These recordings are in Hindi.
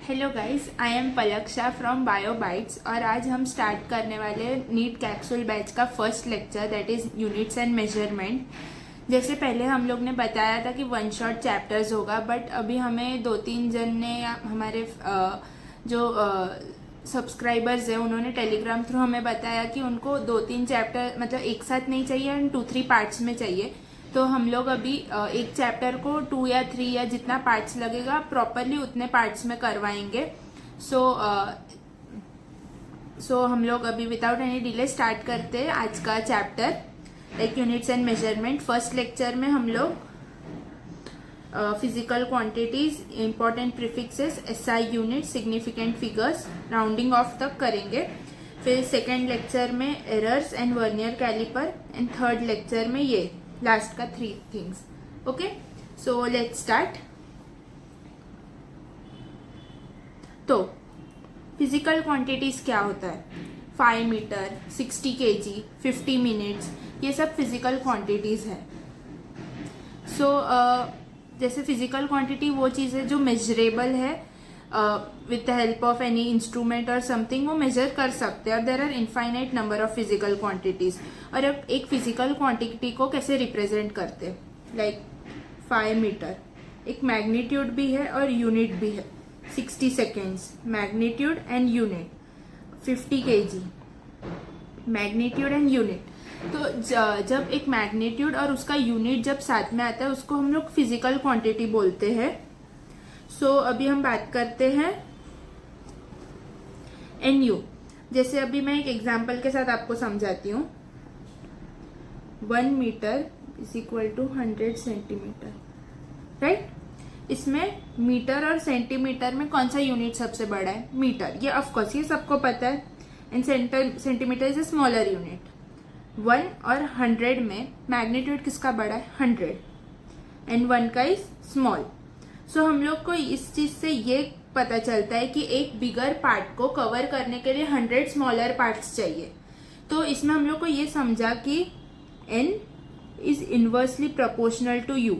Hello guys, I am Palak Shah from Biobytes और आज हम स्टार्ट करने वाले नीट कैप्सूल बैच का first lecture that is units and measurement. जैसे पहले हम लोग ने बताया था कि वन शॉट चैप्टर्स होगा, बट अभी हमें 2-3 जन ने हमारे जो सब्सक्राइबर्स है उन्होंने टेलीग्राम थ्रू हमें बताया कि उनको 2-3 चैप्टर मतलब एक साथ नहीं चाहिए एंड 2-3 पार्ट्स में चाहिए। तो हम लोग अभी एक चैप्टर को 2 या 3 या जितना पार्ट्स लगेगा प्रॉपरली उतने पार्ट्स में करवाएंगे। सो हम लोग अभी विदाउट एनी डिले स्टार्ट करते हैं आज का chapter like units and measurement. First lecture में हम लोग physical quantities, important prefixes, SI unit, significant figures, rounding off तक करेंगे। फिर सेकेंड लेक्चर में errors and vernier caliper and third lecture में ये लास्ट का 3 things. Okay, so let's start. तो फिजिकल क्वांटिटीज क्या होता है? 5 मीटर, 60 kg, 50 मिनट्स, ये सब फिजिकल क्वांटिटीज है। जैसे फिजिकल क्वांटिटी वो चीज़ है जो मेजरेबल है with the help of any instrument और समथिंग, वो मेजर कर सकते हैं। और there are infinite number of physical quantities. और अब एक फिजिकल क्वांटिटी को कैसे रिप्रेजेंट करते हैं? लाइक 5 मीटर एक मैग्नीट्यूड भी है और यूनिट भी है। 60 seconds magnitude and unit, 50 kg magnitude and unit. तो जब एक मैग्नीट्यूड और उसका यूनिट जब साथ में आता है उसको हम लोग फिजिकल क्वांटिटी बोलते हैं। अभी हम बात करते हैं NU। जैसे अभी मैं एक एग्जांपल के साथ आपको समझाती हूँ। 1 metre is equal to 100 centimetre, right? इसमें मीटर और सेंटीमीटर में कौन सा यूनिट सबसे बड़ा है? मीटर। ये ऑफकोर्स ये सबको पता है। And centimetre is a smaller unit. 1 और 100 में मैग्नीट्यूड किसका बड़ा है? 100 एंड 1 का इज स्मॉल। हम लोग को इस चीज से ये पता चलता है कि एक बिगर पार्ट को कवर करने के लिए 100 स्मॉलर पार्ट्स चाहिए। तो इसमें हम लोग को ये समझा कि N is inversely proportional to U।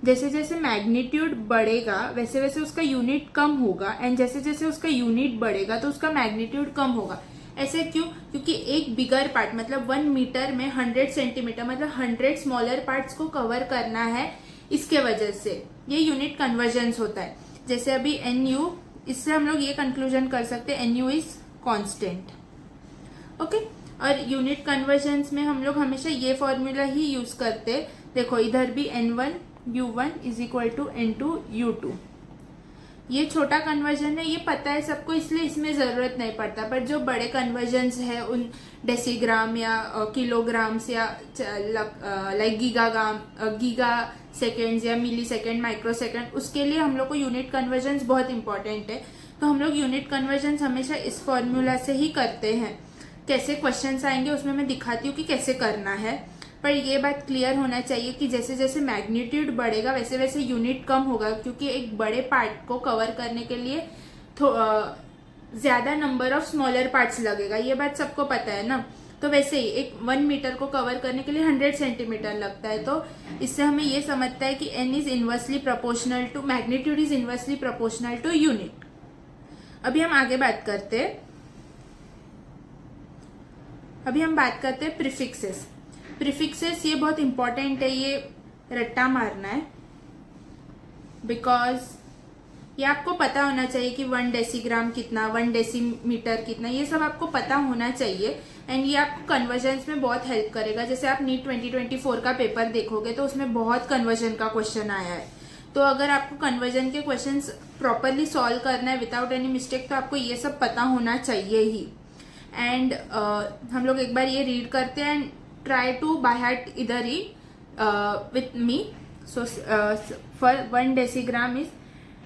जैसे जैसे मैग्नीट्यूड बढ़ेगा वैसे वैसे उसका यूनिट कम होगा, एंड जैसे जैसे उसका यूनिट बढ़ेगा तो उसका मैग्नीट्यूड कम होगा। ऐसे क्यों? क्योंकि एक बिगर पार्ट मतलब 1 मीटर में 100 सेंटीमीटर मतलब 100 स्मॉलर पार्ट्स को कवर करना है। इसके वजह से ये यूनिट कन्वर्जेंस होता है। जैसे अभी NU, इससे हम लोग ये कंक्लूजन कर सकते हैं NU इज कांस्टेंट। ओके, और यूनिट कन्वर्जेंस में हम लोग हमेशा ये फॉर्मूला ही यूज करते। देखो इधर भी N1 U1 is equal to N2 U2। ये छोटा कन्वर्जन है, ये पता है सबको, इसलिए इसमें जरूरत नहीं पड़ता। पर जो बड़े कन्वर्जन्स है उन डेसीग्राम या किलोग्राम्स या लाइक गीगा सेकेंड्स या मिली सेकेंड, माइक्रो सेकेंड, उसके लिए हम लोग को यूनिट कन्वर्जन्स बहुत इंपॉर्टेंट है। तो हम लोग यूनिट कन्वर्जन्स हमेशा इस फॉर्मूला से ही करते हैं। कैसे क्वेश्चंस आएंगे उसमें मैं दिखाती हूँ कि कैसे करना है। पर ये बात क्लियर होना चाहिए कि जैसे जैसे मैग्नीट्यूड बढ़ेगा वैसे वैसे यूनिट कम होगा, क्योंकि एक बड़े पार्ट को कवर करने के लिए ज्यादा नंबर ऑफ स्मॉलर पार्ट्स लगेगा। ये बात सबको पता है ना। तो वैसे ही एक 1 मीटर को कवर करने के लिए 100 सेंटीमीटर लगता है। तो इससे हमें ये समझता है कि N is inversely proportional to magnitude is inversely proportional to unit. अभी हम आगे बात करते हैं। प्रीफिक्सेस। प्रीफिक्सेस ये बहुत इंपॉर्टेंट है, ये रट्टा मारना है। बिकॉज ये आपको पता होना चाहिए कि 1 डेसीग्राम कितना, 1 डेसीमीटर कितना, ये सब आपको पता होना चाहिए। एंड ये आपको कन्वर्जन्स में बहुत हेल्प करेगा। जैसे आप नीट 2024 का पेपर देखोगे तो उसमें बहुत कन्वर्जन का क्वेश्चन आया है। तो अगर आपको कन्वर्जन के क्वेश्चंस प्रॉपरली सॉल्व करना है विदाउट एनी मिस्टेक, तो आपको ये सब पता होना चाहिए ही। एंड हम लोग एक बार ये रीड करते हैं and try to by heart इधर ही with me. For 1 decigram is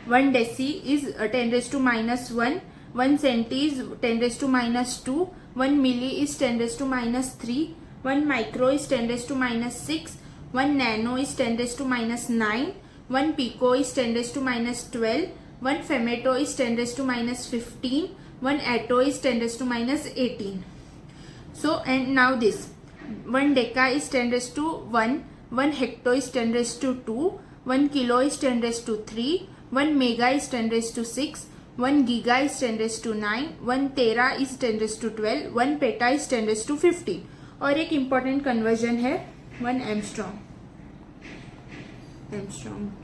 1 deci is 10 raised to minus 1, 1 centi is 10 raised to minus 2, 1 milli is 10 raised to minus 3, 1 micro is 10 raised to minus 6, 1 nano is 10 raised to minus 9, 1 pico is 10 raised to minus 12, 1 femto is 10 raised to minus 15, 1 atto is 10 raised to minus 18. And now this 1 deca is 10 raised to 1, 1 hecto is 10 raised to 2, 1 kilo is 10 raised to 3, 1 mega is 10⁶, 1 giga is 10⁹, 1 tera is 10⁻², 1 peta is 10⁻15। और एक इम्पॉर्टेंट कन्वर्जन है 1 angstrom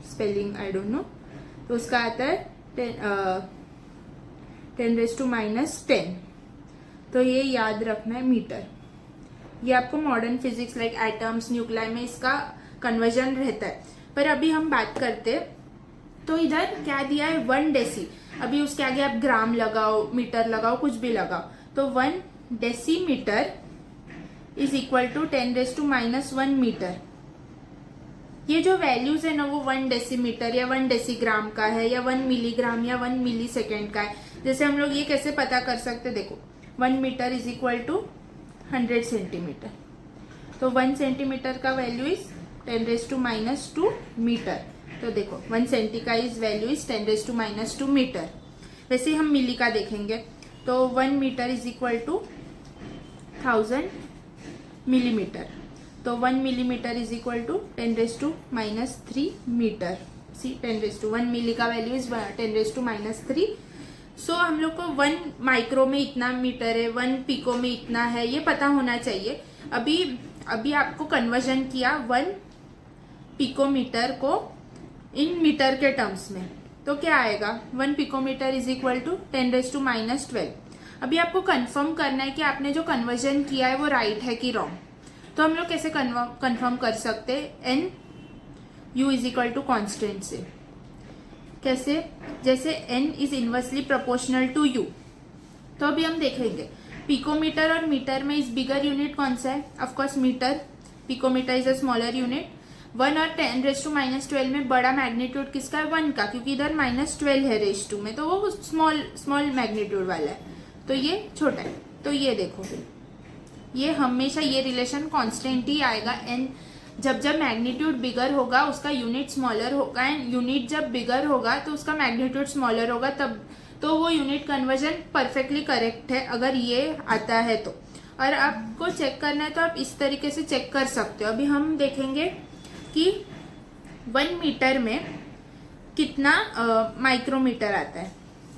spelling I don't know, तो उसका आता है 10⁻⁻10। तो ये याद रखना है मीटर। ये आपको modern physics like atoms nuclei में इसका कन्वर्जन रहता है। पर अभी हम बात करते तो इधर क्या दिया है 1 डेसी। अभी उसके आगे आप ग्राम लगाओ, मीटर लगाओ, कुछ भी लगाओ, तो 1 decimetre is equal to 10⁻⁻1 metre. ये जो वैल्यूज है ना वो 1 डेसीमीटर या 1 डेसीग्राम का है या 1 मिलीग्राम या 1 मिलीसेकेंड का है। जैसे हम लोग ये कैसे पता कर सकते, देखो 1 metre is equal to 100 centimetre, तो 1 सेंटीमीटर का वैल्यू इज 10⁻⁻2 मीटर। तो देखो 1 सेंटी का इज वैल्यू इज 10⁻⁻2 मीटर। वैसे हम मिली का देखेंगे तो 1 metre is equal to 1000 millimetre, तो 1 millimetre is equal to 10⁻³ metre. See 1 milli का वैल्यू इज 10⁻³ सो हम लोग को 1 माइक्रो में इतना मीटर है, 1 पिको में इतना है, ये पता होना चाहिए। अभी आपको कन्वर्जन किया 1 पिकोमीटर को इन मीटर के टर्म्स में, तो क्या आएगा 1 पिकोमीटर इज इक्वल टू 10⁻12। अभी आपको कंफर्म करना है कि आपने जो कन्वर्जन किया है वो राइट है कि रॉन्ग। तो हम लोग कैसे कंफर्म कर सकते हैं, N U is equal to constant से। कैसे, जैसे n is inversely proportional to u। तो अभी हम देखेंगे पिकोमीटर और मीटर में इस बिगर यूनिट कौन सा है, of course metre. Picometre is a smaller unit. 1 और 10⁻12 में बड़ा मैग्नीट्यूड किसका है, 1 का, क्योंकि इधर -12 है रेज़ टू में, तो वो स्मॉल मैग्नीट्यूड वाला है, तो ये छोटा है। तो ये देखो ये हमेशा ये रिलेशन कांस्टेंट ही आएगा। एन जब मैग्नीट्यूड बिगर होगा उसका यूनिट स्मॉलर होगा, एंड यूनिट जब बिगर होगा तो उसका मैग्नीट्यूड स्मॉलर होगा, तब तो वो यूनिट कन्वर्जन परफेक्टली करेक्ट है अगर ये आता है तो। और आपको चेक करना है तो आप इस तरीके से चेक कर सकते हो। अभी हम देखेंगे कि 1 मीटर में कितना माइक्रोमीटर आता है।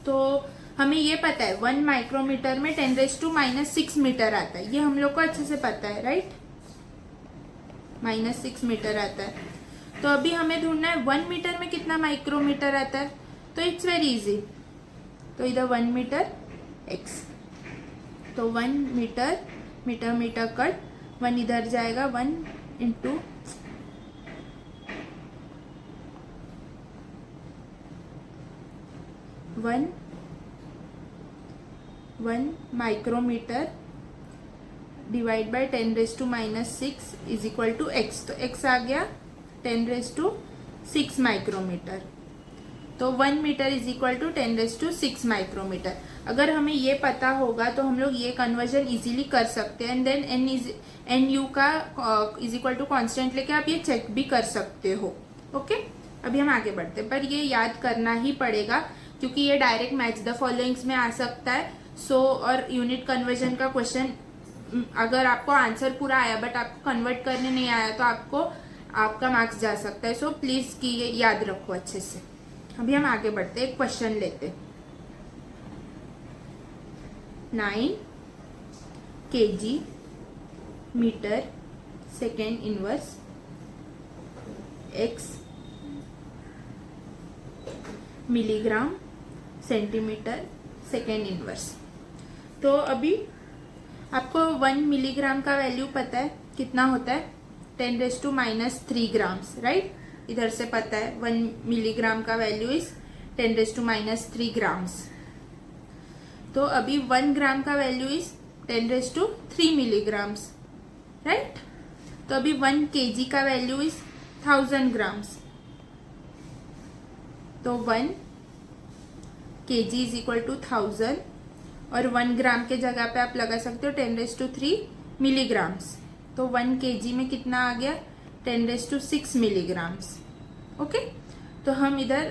तो हमें ये पता है 1 माइक्रोमीटर में 10⁻⁻6 मीटर आता है, ये हम लोग को अच्छे से पता है, राइट। -6 मीटर आता है। तो अभी हमें ढूंढना है 1 मीटर में कितना माइक्रोमीटर आता है, तो इट्स वेरी इजी। तो इधर 1 मीटर x, तो 1 मीटर मीटर कट 1 इधर जाएगा, 1 into 1 micrometre divide by 10⁻⁻6 is equal to x। तो x आ गया 10⁻6 माइक्रोमीटर। तो 1 metre is equal to 10⁻6 micrometre. अगर हमें ये पता होगा तो हम लोग ये कन्वर्जन इजीली कर सकते हैं। एंड देन एन यू का इज इक्वल टू कॉन्स्टेंट लेके आप ये चेक भी कर सकते हो। ओके, अभी हम आगे बढ़ते हैं, पर ये याद करना ही पड़ेगा क्योंकि ये डायरेक्ट मैच द फॉलोइंग्स में आ सकता है। और यूनिट कन्वर्जन का क्वेश्चन अगर आपको आंसर पूरा आया बट आपको कन्वर्ट करने नहीं आया तो आपका मार्क्स जा सकता है। सो प्लीज की ये याद रखो अच्छे से। अभी हम आगे बढ़ते, एक क्वेश्चन लेते। 9 kg metre second inverse x milligram centimetre second inverse. तो अभी आपको 1 मिलीग्राम का वैल्यू पता है कितना होता है, 10⁻³ ग्राम्स, राइट। इधर से पता है 1 मिलीग्राम का वैल्यू इज 10⁻³ ग्राम्स। तो अभी 1 ग्राम का वैल्यू इज 10⁻³ मिलीग्राम्स, राइट। तो अभी 1 kg का वैल्यू इज 1000 ग्राम्स। तो 1 kg इज इक्वल टू 1000 और 1 ग्राम के जगह पे आप लगा सकते हो 10⁻³ मिलीग्राम्स। तो 1 kg में कितना आ गया, 10⁻6 मिलीग्राम्स। ओके, तो हम इधर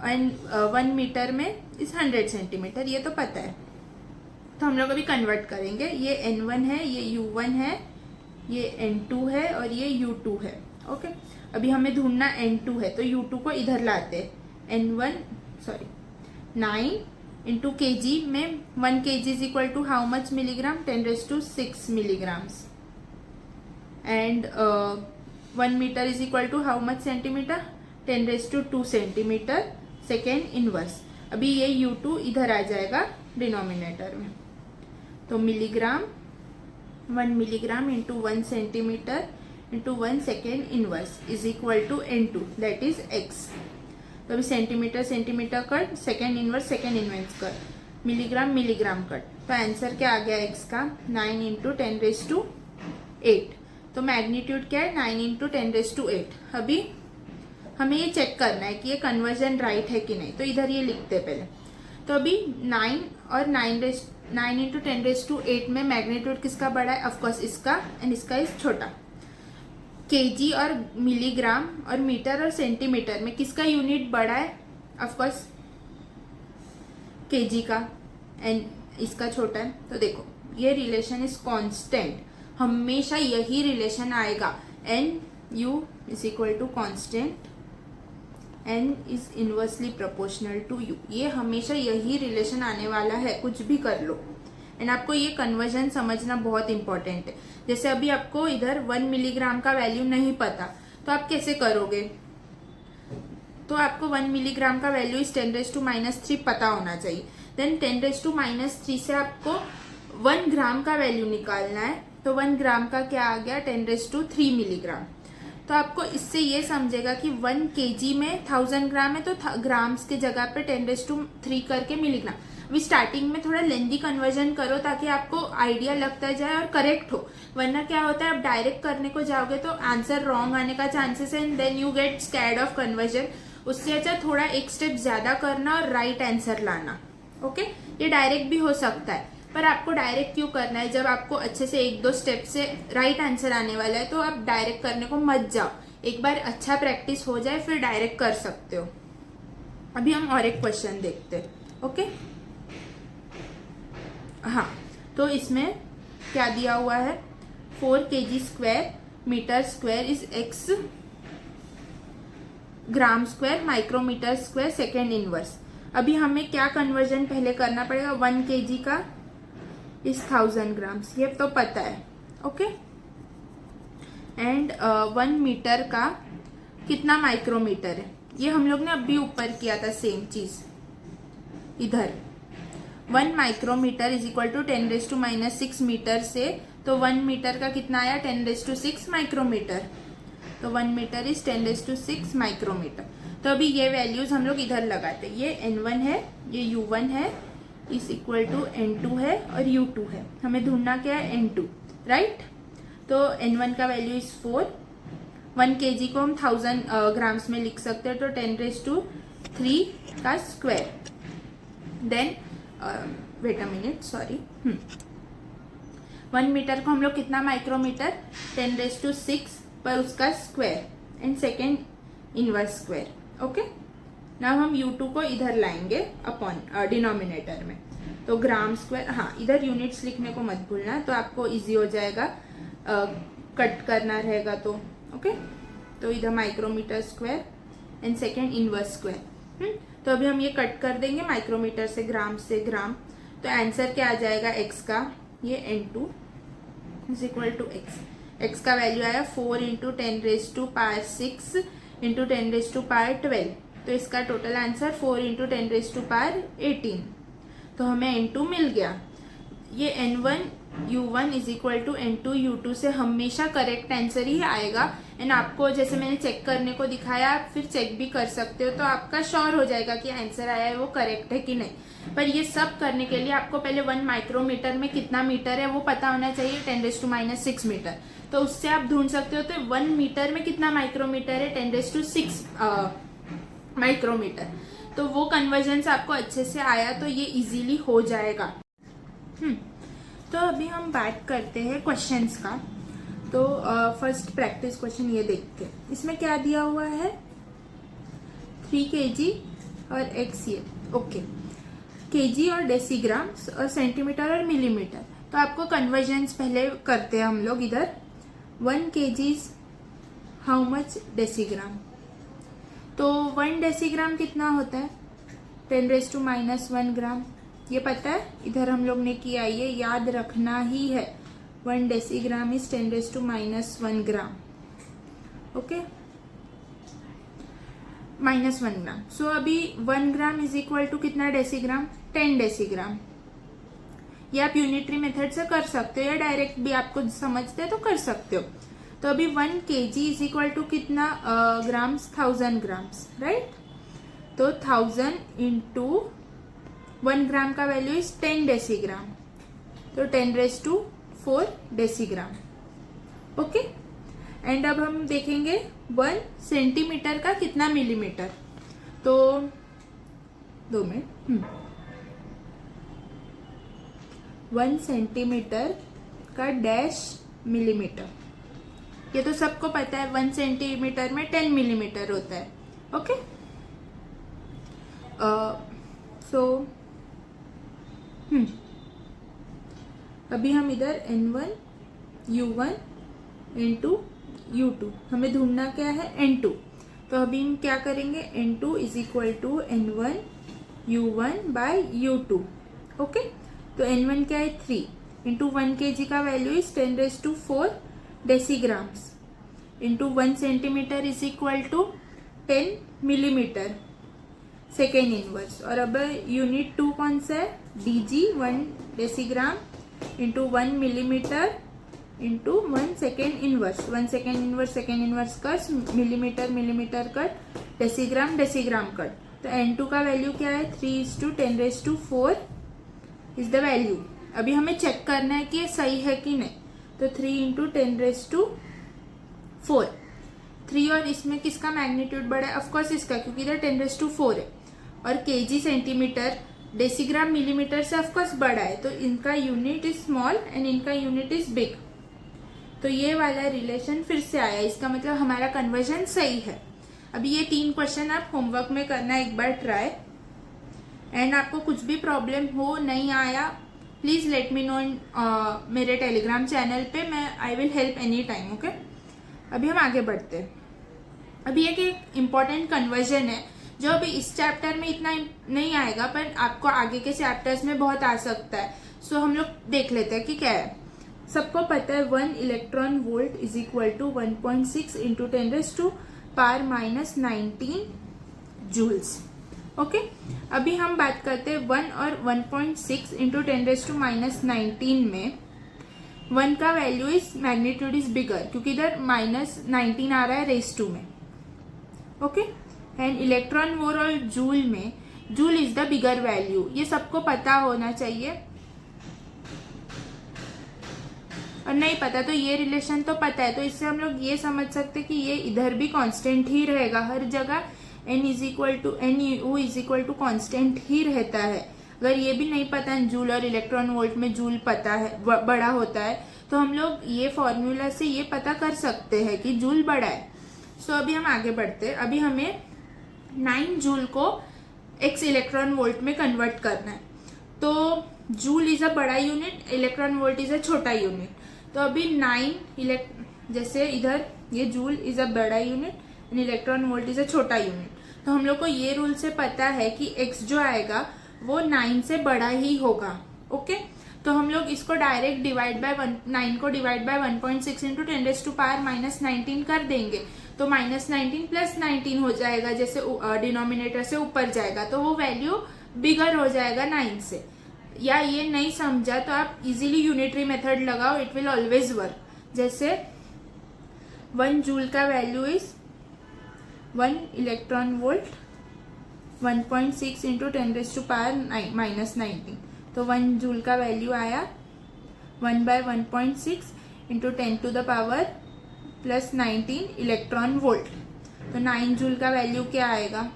1 मीटर में इस 100 सेंटीमीटर, ये तो पता है। तो हम लोग अभी कन्वर्ट करेंगे। ये N1 है, ये U1 है, ये N2 है और ये U2 है। ओके, अभी हमें ढूंढना N2 है, तो U2 को इधर लाते हैं। 9 इंटू kg में 1 kg is equal to how much milligram, 10⁶ milligrams, and 1 metre is equal to how much centimetre, 10⁻² centimetre second inverse. अभी ये U2 इधर आ जाएगा डिनोमिनेटर में, तो milligram 1 milligram into 1 centimetre into 1 second inverse is equal to N2 that is x। तो अभी centimetre centimetre cut, second inverse cut, milligram milligram cut, तो आंसर क्या आ गया x का 9 इंटू 10⁸। तो मैग्नीट्यूड क्या है 9 इंटू 10⁸। अभी हमें ये चेक करना है कि ये कन्वर्जन राइट है कि नहीं, तो इधर ये लिखते पहले। तो अभी 9 और 9 इंटू 10⁸ में मैग्नीट्यूड किसका बड़ा है, ऑफकोर्स इसका, एंड इसका इज छोटा। केजी और मिलीग्राम और मीटर और सेंटीमीटर में किसका यूनिट बड़ा है, ऑफकोर्स केजी का, एंड इसका छोटा है। तो देखो ये रिलेशन इज कांस्टेंट, हमेशा यही रिलेशन आएगा, N U is equal to constant, n is inversely proportional to u। ये हमेशा यही रिलेशन आने वाला है, कुछ भी कर लो। एंड आपको ये कन्वर्जन समझना बहुत इंपॉर्टेंट है। जैसे अभी आपको इधर 1 मिलीग्राम का वैल्यू नहीं पता, तो आप कैसे करोगे, तो आपको 1 मिलीग्राम का वैल्यू इस 10⁻³ पता होना चाहिए। देन 10⁻³ से आपको 1 ग्राम का वैल्यू निकालना है, तो 1 ग्राम का क्या आ गया 10⁻³ मिलीग्राम। तो आपको इससे ये समझेगा कि 1 kg में 1000 ग्राम है, तो ग्राम्स के जगह पे 10⁻³ करके मिलीग्राम। अभी स्टार्टिंग में थोड़ा लेंदी कन्वर्जन करो ताकि आपको आइडिया लगता जाए और करेक्ट हो, वरना क्या होता है आप डायरेक्ट करने को जाओगे तो आंसर रॉन्ग आने का चांसेस है, and then you get scared of conversion. उससे अच्छा थोड़ा एक स्टेप ज्यादा करना और राइट आंसर लाना। ओके, ये डायरेक्ट भी हो सकता है, पर आपको डायरेक्ट क्यों करना है, जब आपको अच्छे से 1-2 स्टेप से राइट आंसर आने वाला है तो आप डायरेक्ट करने को मत जाओ। एक बार अच्छा प्रैक्टिस हो जाए फिर डायरेक्ट कर सकते हो। अभी हम और एक क्वेश्चन देखते हैं। ओके, हाँ, तो इसमें क्या दिया हुआ है, 4 kg² metre square is x gram square micrometre square second inverse. अभी हमें क्या कन्वर्जन पहले करना पड़ेगा, 1 kg का इस 1000 ग्राम्स, ये तो पता है। ओके, एंड 1 मीटर का कितना माइक्रोमीटर है, ये हम लोग ने अभी ऊपर किया था सेम चीज। इधर 1 micrometre is equal to 10⁻⁻6 metre से, तो 1 मीटर का कितना आया 10⁻6 माइक्रोमीटर, तो 1 मीटर इज 10⁻6 माइक्रोमीटर। तो अभी ये वैल्यूज हम लोग इधर लगाते हैं, ये N1 है, ये U1 है, इज इक्वल टू N2 है और U2 है। हमें ढूंढना क्या है N2, राइट। तो N1 का वैल्यू इज 4, 1 kg को हम 1000 ग्राम्स में लिख सकते हैं, तो 10⁻³ का square. Then wait a minute, sorry, 1 metre को हम लोग कितना माइक्रोमीटर 10⁻6 पर उसका square, and second inverse square. Okay, now हम U2 को इधर लाएंगे अपॉन डिनोमिनेटर में, तो ग्राम स्क्वायर, हाँ इधर यूनिट्स लिखने को मत भूलना, तो आपको इजी हो जाएगा, कट करना रहेगा तो। ओके, तो इधर micrometre square and second inverse square. तो अभी हम ये कट कर देंगे माइक्रोमीटर से ग्राम, तो आंसर क्या आ जाएगा x का, ये N2 is equal to x का वैल्यू आया 4 इंटू 10⁻6 इंटू 10⁻12, तो इसका टोटल आंसर 4 इंटू 10⁻18, तो हमें N2 मिल गया। ये N1 U1 is equal to N2 U2 से हमेशा करेक्ट आंसर ही आएगा, एंड आपको जैसे मैंने चेक करने को दिखाया, आप फिर चेक भी कर सकते हो, तो आपका श्योर हो जाएगा कि आंसर आया है वो करेक्ट है कि नहीं। पर ये सब करने के लिए आपको पहले 1 माइक्रोमीटर में कितना मीटर है वो पता होना चाहिए, 10⁻6 मीटर, तो उससे आप ढूंढ सकते हो। तो 1 मीटर में कितना माइक्रोमीटर है 10⁻6 माइक्रोमीटर, तो वो कन्वर्जन आपको अच्छे से आया तो ये इजीली हो जाएगा। तो अभी हम बात करते हैं क्वेश्चंस का। तो फर्स्ट प्रैक्टिस क्वेश्चन ये देखते हैं, इसमें क्या दिया हुआ है 3 kg और x ये। ओके, kg और डेसीग्राम्स और सेंटीमीटर और मिलीमीटर, तो आपको कन्वर्जन्स पहले करते हैं हम लोग। इधर 1 kg हाउ मच डेसीग्राम, तो 1 डेसीग्राम कितना होता है? 10⁻⁻1 ग्राम। ये पता है, इधर हम लोग ने किया, ये याद रखना ही है। 1 डेसीग्राम इज 10⁻⁻1 ग्राम। ओके, -1 ग्राम। सो अभी 1 ग्राम इज इक्वल टू कितना डेसीग्राम? 10 डेसीग्राम। ये आप यूनिटरी मेथड से कर सकते हो या डायरेक्ट भी आपको समझते हैं तो कर सकते हो। तो अभी 1 kg इज इक्वल टू कितना ग्राम्स? 1000 grams, right? तो 1000 इंटू 1 ग्राम का वैल्यू इज 10 डेसीग्राम, तो 10⁴ डेसीग्राम। ओके, एंड अब हम देखेंगे 1 सेंटीमीटर का कितना मिलीमीटर। तो 2 मिनट। 1 सेंटीमीटर का डैश मिलीमीटर, ये तो सबको पता है। 1 सेंटीमीटर में 10 मिलीमीटर होता है। ओके, सो अभी हम इधर N1 U1 N2 U2, हमें ढूंढना क्या है? N2। तो अभी हम क्या करेंगे? N2 is equal to N1 U1 by U2। Okay, तो N1 क्या है? 3 इंटू 1 kg का value is 10⁴ decigrams into 1 centimetre is equal to 10 millimetre second inverse. और अब यूनिट 2 कौन सा है? DG 1 decigram into 1 millimetre into 1 second inverse. 1 second inverse, second inverse cut, millimetre millimetre cut, decigram decigram cut. तो N2 का वैल्यू क्या है? 3:10⁴ इज द वैल्यू। अभी हमें चेक करना है कि ये सही है कि नहीं। तो 3 × 10⁴। 3 और इसमें किसका मैग्नीट्यूड बड़ा है? ऑफकोर्स इसका, क्योंकि इधर 10⁴ है। और kg सेंटीमीटर, डेसीग्राम मिलीमीटर से ऑफकोर्स बड़ा है। तो इनका यूनिट इज स्मॉल एंड इनका यूनिट इज बिग। तो ये वाला रिलेशन फिर से आया, इसका मतलब हमारा कन्वर्जन सही है। अभी ये 3 क्वेश्चन आप होमवर्क में करना एक बार ट्राई। एंड आपको कुछ भी प्रॉब्लम हो, नहीं आया, प्लीज लेट मी नो मेरे टेलीग्राम चैनल पे। मैं I will help any time. Okay, अभी हम आगे बढ़ते हैं। अभी एक इम्पोर्टेंट कन्वर्जन है जो अभी इस चैप्टर में इतना नहीं आएगा, पर आपको आगे के चैप्टर्स में बहुत आ सकता है। सो हम लोग देख लेते हैं कि क्या है। सबको पता है 1 electron volt is equal to 1.6 into 10⁻⁻19 joules. Okay, अभी हम बात करते हैं 1 और 1.6 इंटू 10⁻⁻19 में 1 का value is magnitude is bigger, क्योंकि इधर -19 आ रहा है रेस 2 में। ओके, एंड इलेक्ट्रॉन वोल्ट और जूल में joule is the bigger value. ये सबको पता होना चाहिए, और नहीं पता तो ये रिलेशन तो पता है। तो इससे हम लोग ये समझ सकते कि ये इधर भी कांस्टेंट ही रहेगा हर जगह। N U is equal to constant ही रहता है। अगर ये भी नहीं पता है जूल और इलेक्ट्रॉन वोल्ट में जूल पता है बड़ा होता है, तो हम लोग ये फॉर्मूला से ये पता कर सकते हैं कि जूल बड़ा है। सो अभी हम आगे बढ़ते हैं। अभी हमें 9 जूल को x इलेक्ट्रॉन वोल्ट में कन्वर्ट करना है। तो जूल इज अ बड़ा unit, electron volt is a छोटा यूनिट। तो अभी 9 जैसे इधर ये जूल इज अ बड़ा unit and electron volt is a छोटा यूनिट। तो हम लोग को ये रूल से पता है कि x जो आएगा वो 9 से बड़ा ही होगा। ओके, तो हम लोग इसको डायरेक्ट डिवाइड बाय 9 को डिवाइड बाय 1.6 इंटू 10⁻⁻19 कर देंगे। तो -19 + 19 हो जाएगा, जैसे डिनोमिनेटर से ऊपर जाएगा तो वो वैल्यू बिगर हो जाएगा 9 से। या ये नहीं समझा तो आप इजीली यूनिटरी मेथड लगाओ, इट विल ऑलवेज वर्क। जैसे 1 जूल का value is 1 electron volt 1.6 into 10⁻⁻19। तो 1 जूल का वैल्यू आया 1/1.6 इंटू 10⁻+19 इलेक्ट्रॉन वोल्ट। तो 9 जूल का वैल्यू क्या आएगा?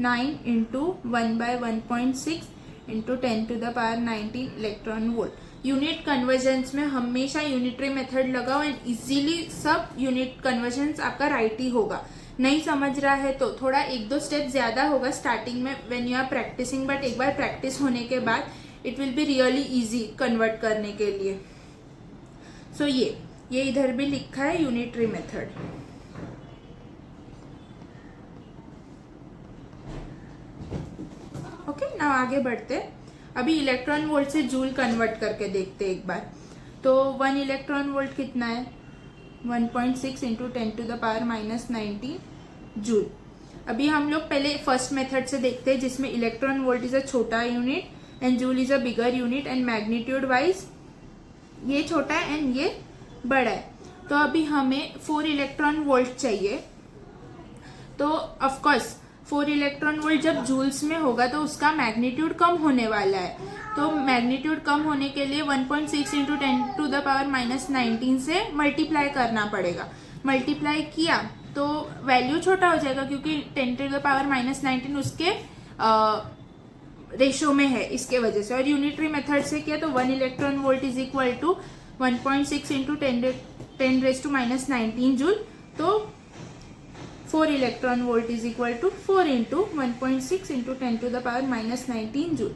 9 into 1/1.6 into 10⁻19 electron volt. Unit convergence में हमेशा यूनिटरी मेथड लगाओ एंड इजीली सब यूनिट कन्वर्जन्स आपका राइट ही होगा। नहीं समझ रहा है तो थोड़ा 1-2 स्टेप ज्यादा होगा स्टार्टिंग में when you are practising, but एक बार प्रैक्टिस होने के बाद it will be really easy convert करने के लिए। सो ये इधर भी लिखा है यूनिटरी मेथड। ओके ना आगे बढ़ते। अभी इलेक्ट्रॉन वोल्ट से जूल कन्वर्ट करके देखते एक बार। तो 1 इलेक्ट्रॉन वोल्ट कितना है, 1.6 इंटू 10⁻⁻19 जूल। अभी हम लोग पहले फर्स्ट मेथड से देखते हैं जिसमें इलेक्ट्रॉन वोल्ट इज अ छोटा unit and joule is a bigger unit and magnitude wise ये छोटा है एंड ये बड़ा है। तो अभी हमें 4 इलेक्ट्रॉन वोल्ट चाहिए। तो ऑफ कोर्स 4 इलेक्ट्रॉन वोल्ट जब जूल्स में होगा तो उसका मैग्नीट्यूड कम होने वाला है। तो मैग्नीट्यूड कम होने के लिए 1.6 इंटू 10⁻⁻19 से मल्टीप्लाई करना पड़ेगा। मल्टीप्लाई किया तो वैल्यू छोटा हो जाएगा क्योंकि 10⁻⁻19 उसके रेशो में है इसके वजह से। और यूनिटरी मेथड से किया तो 1 electron volt is equal to 1.6 into 10⁻⁻19 joule. तो 4 electron volt is equal to 4 into 1.6 into 10⁻⁻19 joule.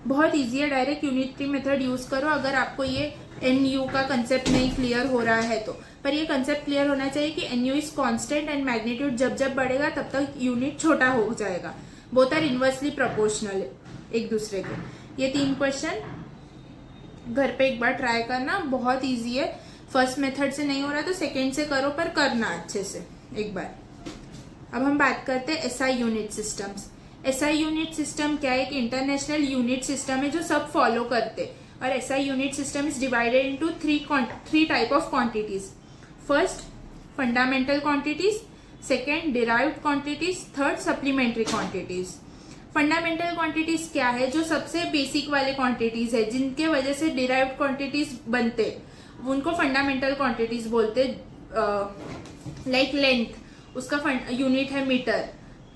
बहुत ईजी है, डायरेक्ट यूनिटरी मेथड यूज करो अगर आपको ये NU का कंसेप्ट नहीं क्लियर हो रहा है तो। पर ये कंसेप्ट क्लियर होना चाहिए कि NU is constant and magnitude जब जब बढ़ेगा तब तक यूनिट छोटा हो जाएगा। बोथ आर इनवर्सली प्रोपोर्शनल एक दूसरे के। ये 3 क्वेश्चन घर पे एक बार ट्राई करना, बहुत ईजी है। फर्स्ट मेथड से नहीं हो रहा तो सेकेंड से करो, पर करना अच्छे से एक बार। अब हम बात करते हैं SI unit systems. SI unit system क्या है, एक इंटरनेशनल यूनिट सिस्टम है जो सब फॉलो करते। और SI unit system is divided into 3 type of quantities. First fundamental quantities, second derived quantities, third supplementary quantities. Fundamental quantities क्या है, जो सबसे बेसिक वाले क्वांटिटीज है जिनके वजह से डिराइव्ड क्वांटिटीज बनते, उनको फंडामेंटल क्वांटिटीज बोलते। लाइक लेंथ उसका यूनिट है मीटर,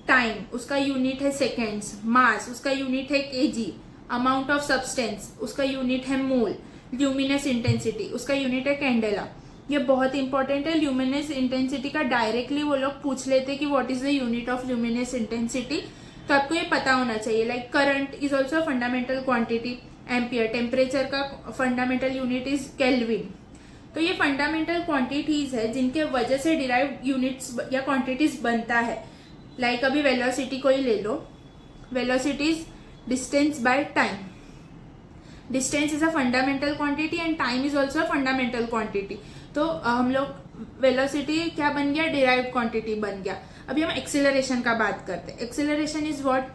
टाइम उसका यूनिट है सेकेंड्स, मास उसका यूनिट है केजी, अमाउंट ऑफ सब्सटेंस उसका यूनिट है मोल, ल्यूमिनस इंटेंसिटी उसका यूनिट है कैंडेला। ये बहुत इंपॉर्टेंट है। ल्यूमिनस इंटेंसिटी का डायरेक्टली वो लोग पूछ लेते कि what is the unit of luminous intensity, तो आपको ये पता होना चाहिए। Like current is also fundamental quantity, ampere. Temperature का फंडामेंटल यूनिट इज केल्विन। तो ये फंडामेंटल क्वांटिटीज है जिनके वजह से डिराइव्ड यूनिट्स या क्वांटिटीज बनता है। लाइक अभी वेलोसिटी को ही ले लो, velocity is distance by time. Distance is a fundamental quantity and time is also a fundamental quantity. तो हम लोग वेलोसिटी क्या बन गया, डिराइव्ड क्वांटिटी बन गया। अभी हम एक्सेलरेशन का बात करते हैं। Acceleration is what,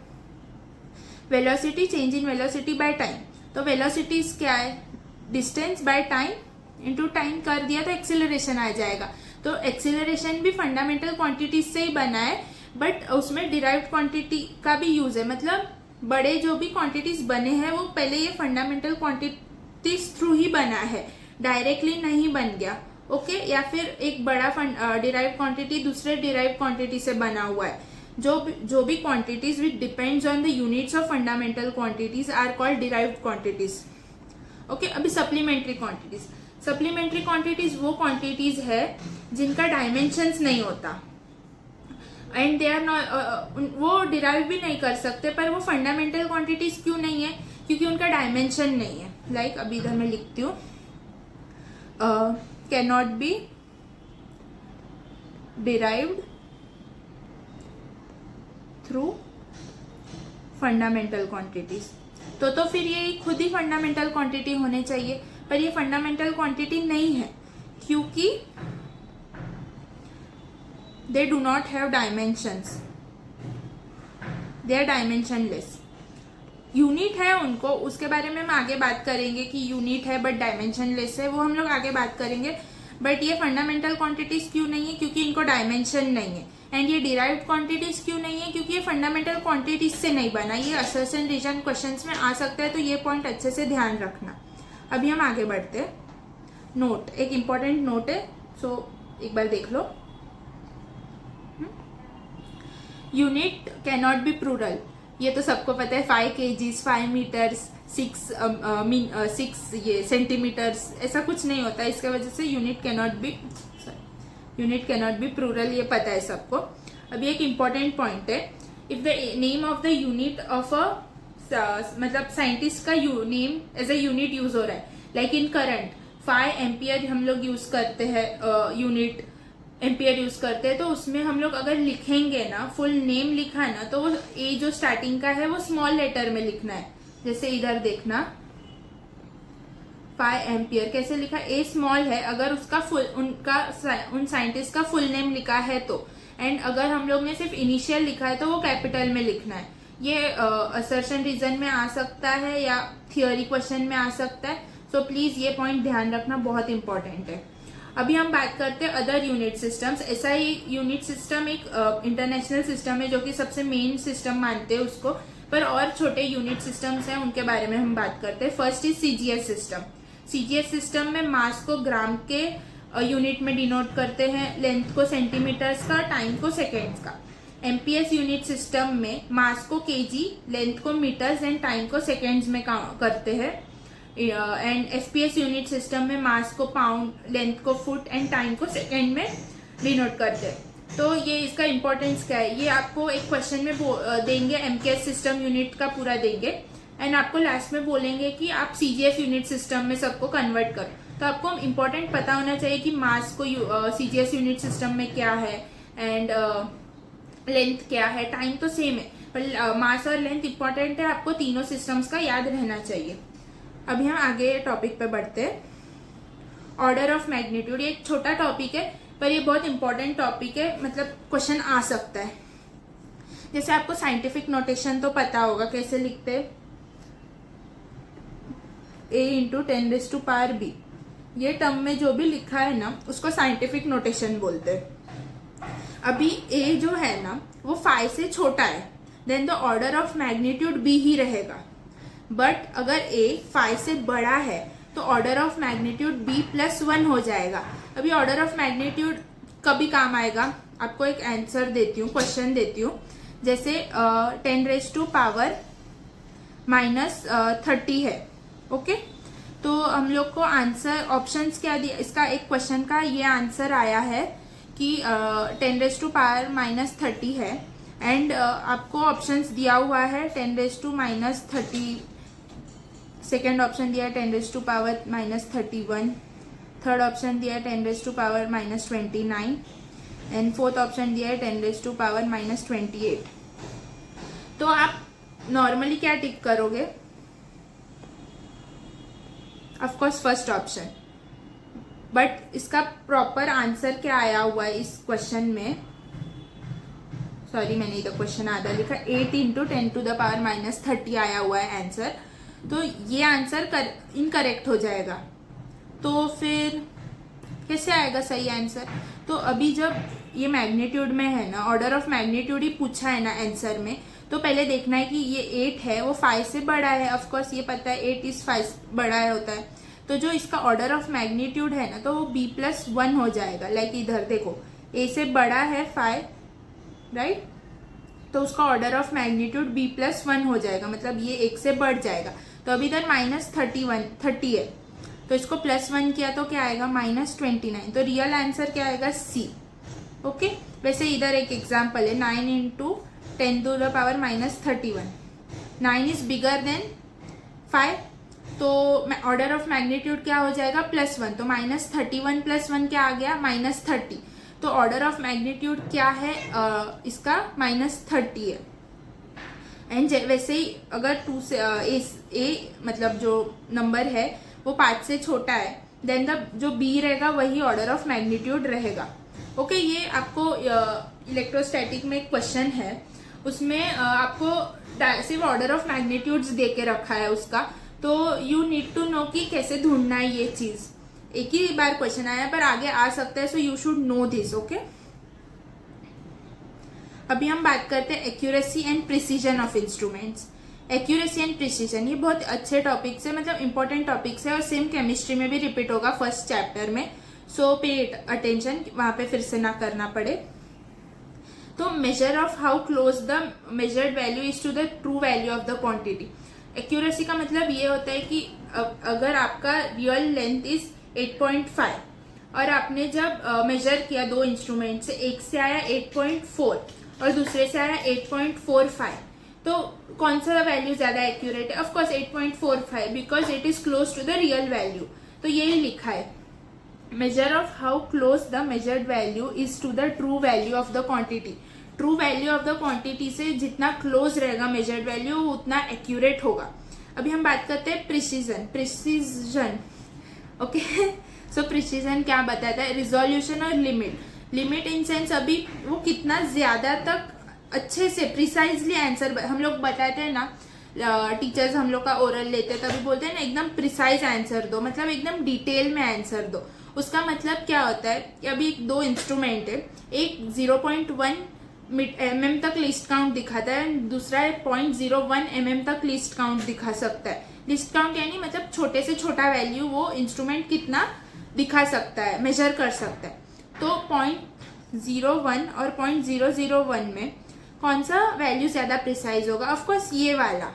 velocity change in velocity by time. तो वेलोसिटी क्या है, distance by time into time कर दिया तो एक्सेलरेशन आ जाएगा। तो एक्सेलरेशन भी फंडामेंटल क्वांटिटीज से ही बना है, बट उसमें डिराइव्ड क्वांटिटी का भी यूज है। मतलब बड़े जो भी क्वांटिटीज बने हैं वो पहले ये फंडामेंटल क्वांटिटीज थ्रू ही बना है, डायरेक्टली नहीं बन गया। ओके या फिर एक बड़ा डिराइव्ड क्वांटिटी दूसरे डिराइव्ड क्वांटिटी से बना हुआ है। जो भी quantities which depends on the units of fundamental quantities are called derived quantities. Okay, अभी सप्लीमेंट्री क्वांटिटीज। सप्लीमेंट्री क्वांटिटीज वो क्वांटिटीज है जिनका डायमेंशंस नहीं होता एंड दे आर नॉट, वो डिराइव भी नहीं कर सकते, पर वो फंडामेंटल क्वांटिटीज क्यों नहीं है, क्योंकि उनका डायमेंशन नहीं है। लाइक अभी इधर मैं लिखती हूँ, cannot be derived through fundamental quantities. तो फिर ये खुद ही फंडामेंटल क्वांटिटी होने चाहिए, पर ये फंडामेंटल क्वांटिटी नहीं है क्योंकि they do not have dimensions, they are dimensionless। Unit है उनको, उसके बारे में हम आगे बात करेंगे कि यूनिट है बट डायमेंशनलेस है, वो हम लोग आगे बात करेंगे। बट ये फंडामेंटल क्वांटिटीज क्यों नहीं है, क्योंकि इनको डायमेंशन नहीं है। एंड ये डिराइव्ड क्वांटिटीज क्यों नहीं है, क्योंकि ये फंडामेंटल क्वांटिटीज से नहीं बना। ये असर्शन रीजन क्वेश्चंस में आ सकता है, तो ये पॉइंट अच्छे से ध्यान रखना। अभी हम आगे बढ़ते हैं। नोट, एक इंपॉर्टेंट नोट है, सो एक बार देख लो। यूनिट कैनॉट बी प्लूरल, ये तो सबको पता है। 5 kgs, 5 मीटर्स, 6 ये सेंटीमीटर्स, ऐसा कुछ नहीं होता है। इसके वजह से यूनिट कैनॉट बी प्लूरल, ये पता है सबको। अभी एक इम्पॉर्टेंट पॉइंट है, if the name of the unit of a, मतलब साइंटिस्ट का name as a unit use हो रहा है। लाइक इन करंट 5 एम्पियर हम लोग यूज करते हैं यूनिट, एम्पियर यूज करते हैं, तो उसमें हम लोग अगर लिखेंगे ना, फुल नेम लिखा है ना, तो वो ए जो स्टार्टिंग का है वो स्मॉल लेटर में लिखना है। जैसे इधर देखना 5 एम्पियर कैसे लिखा, ए स्मॉल है अगर उसका फुल उन साइंटिस्ट का फुल नेम लिखा है तो, एंड अगर हम लोग ने सिर्फ इनिशियल लिखा है तो वो कैपिटल में लिखना है। ये असर्शन रीजन में आ सकता है या थियोरी क्वेश्चन में आ सकता है, सो प्लीज ये पॉइंट ध्यान रखना, बहुत इंपॉर्टेंट है। अभी हम बात करते हैं अदर यूनिट सिस्टम्स। ऐसा ही यूनिट सिस्टम एक इंटरनेशनल सिस्टम है जो कि सबसे मेन सिस्टम मानते हैं उसको, पर और छोटे यूनिट सिस्टम्स हैं उनके बारे में हम बात करते हैं। First is CGS system. CGS system में मास को ग्राम के यूनिट में डिनोट करते हैं, लेंथ को सेंटीमीटर्स का, टाइम को सेकेंड्स का। एमपीएस यूनिट सिस्टम में मास को केजी, लेंथ को मीटर्स एंड टाइम को सेकेंड्स में करते हैं। एंड एफपीएस यूनिट सिस्टम में मास को पाउंड, लेंथ को फुट एंड टाइम को सेकेंड में डिनोट करते हैं। तो ये इसका इंपॉर्टेंस क्या है, ये आपको एक क्वेश्चन में देंगे, एमकेएस सिस्टम यूनिट का पूरा देंगे, एंड आपको लास्ट में बोलेंगे कि आप सीजीएस यूनिट सिस्टम में सबको कन्वर्ट करो। तो आपको इम्पोर्टेंट पता होना चाहिए कि मास को सीजीएस यूनिट सिस्टम में क्या है, एंड लेंथ क्या है, टाइम तो सेम है, पर मास और लेंथ इंपॉर्टेंट है, आपको तीनों सिस्टम्स का याद रहना चाहिए। अभी हम आगे टॉपिक पे बढ़ते हैं। ऑर्डर ऑफ मैग्नीट्यूड, ये एक छोटा टॉपिक है पर ये बहुत इंपॉर्टेंट टॉपिक है, मतलब क्वेश्चन आ सकता है। जैसे आपको साइंटिफिक नोटेशन तो पता होगा, कैसे लिखते हैं, a इंटू 10⁻⁵ ये टर्म में जो भी लिखा है ना उसको साइंटिफिक नोटेशन बोलते हैं। अभी a जो है ना वो 5 से छोटा है, then the order of magnitude b ही रहेगा। बट अगर a 5 से बड़ा है तो ऑर्डर ऑफ मैग्नीट्यूड b+1 हो जाएगा। अभी ऑर्डर ऑफ मैग्नीट्यूड कभी काम आएगा, आपको एक आंसर देती हूँ, क्वेश्चन देती हूँ। जैसे 10⁻⁻30 है, ओके, तो हम लोग को आंसर ऑप्शंस क्या दिया, इसका एक क्वेश्चन का ये आंसर आया है कि 10⁻⁻30 है, एंड आपको ऑप्शंस दिया हुआ है 10⁻30, सेकेंड ऑप्शन दिया है 10⁻⁻31, थर्ड ऑप्शन दिया है 10⁻⁻29 एंड फोर्थ ऑप्शन दिया है 10⁻⁻28। तो आप नॉर्मली क्या टिक करोगे, of course first option, but इसका प्रॉपर आंसर क्या आया हुआ है इस क्वेश्चन में, सॉरी मैंने इधर क्वेश्चन आधा लिखा, 8 इंटू 10⁻⁻30 आया हुआ है आंसर, तो ये आंसर इनकरेक्ट हो जाएगा। तो फिर कैसे आएगा सही आंसर, तो अभी जब ये मैग्नीट्यूड में है ना, ऑर्डर ऑफ मैग्नीट्यूड ही पूछा है ना आंसर में, तो पहले देखना है कि ये 8 है वो 5 से बड़ा है, ऑफ कोर्स ये पता है 8 इज 5 बड़ा है होता है, तो जो इसका ऑर्डर ऑफ मैग्नीट्यूड है ना तो वो b+1 हो जाएगा। लाइक इधर देखो a से बड़ा है 5, राइट, तो उसका ऑर्डर ऑफ मैग्नीट्यूड b+1 हो जाएगा, मतलब ये 1 से बढ़ जाएगा। तो अभी इधर -30 है, तो इसको +1 किया तो क्या आएगा -29, तो रियल आंसर क्या आएगा सी, ओके। वैसे इधर एक एग्जाम्पल है 9 इंटू 10⁻⁻31, 9 इज बिगर देन 5, तो ऑर्डर ऑफ मैग्नीट्यूड क्या हो जाएगा +1, तो -31 +1 क्या आ गया -30, तो ऑर्डर ऑफ मैग्नीट्यूड क्या है इसका -30 है। एंड वैसे ही अगर 2 से ए मतलब जो नंबर है वो 5 से छोटा है, देन जो बी रहेगा वही ऑर्डर ऑफ मैग्नीट्यूड रहेगा, ओके। ये आपको इलेक्ट्रोस्टैटिक में एक क्वेश्चन है, उसमें आपको सिर्फ ऑर्डर ऑफ मैग्नीट्यूड्स दे के रखा है उसका, तो यू नीड टू नो कि कैसे ढूंढना है ये चीज। एक ही बार क्वेश्चन आया पर आगे आ सकता है, so you should know this, okay. अभी हम बात करते हैं accuracy and precision of instruments. Accuracy and precision ये बहुत अच्छे टॉपिक्स है, मतलब इंपॉर्टेंट टॉपिक्स है, और सेम केमिस्ट्री में भी रिपीट होगा फर्स्ट चैप्टर में, सो पे अटेंशन, वहां पे फिर से ना करना पड़े। तो measure of how close the measured value is to the true value of the quantity. Accuracy का मतलब ये होता है कि अगर आपका रियल लेंथ इज 8.5 और आपने जब मेजर किया दो इंस्ट्रूमेंट से, एक से आया 8.4 और दूसरे से आया 8.45, तो कौन सा वैल्यू ज्यादा एक्यूरेट है, of course 8.45, because it is close to the real value, तो यही लिखा है। measure of how close the measured value is to the true value of the quantity. True value of the quantity से जितना क्लोज रहेगा मेजर्ड वैल्यू उतना एक्यूरेट होगा. अभी हम बात करते हैं प्रिसीजन. ओके, सो प्रिसीजन क्या बताता है? रिजोल्यूशन और लिमिट इन सेंस अभी वो कितना ज्यादा तक अच्छे से प्रिसाइजली आंसर हम लोग बताते हैं ना. टीचर्स हम लोग का ओरल लेते हैं तभी बोलते हैं ना एकदम प्रिसाइज आंसर दो, मतलब एकदम डिटेल में आंसर दो. उसका मतलब क्या होता है कि अभी दो इंस्ट्रूमेंट है, एक 0.1 mm तक लिस्ट काउंट दिखाता है, दूसरा 0.01 mm तक लिस्ट काउंट दिखा सकता है. लिस्ट काउंट यानी मतलब छोटे से छोटा वैल्यू वो इंस्ट्रूमेंट कितना दिखा सकता है, मेजर कर सकता है. तो 0.01 और 0.001 में कौन सा वैल्यू ज्यादा प्रिसाइज होगा? ऑफकोर्स ये वाला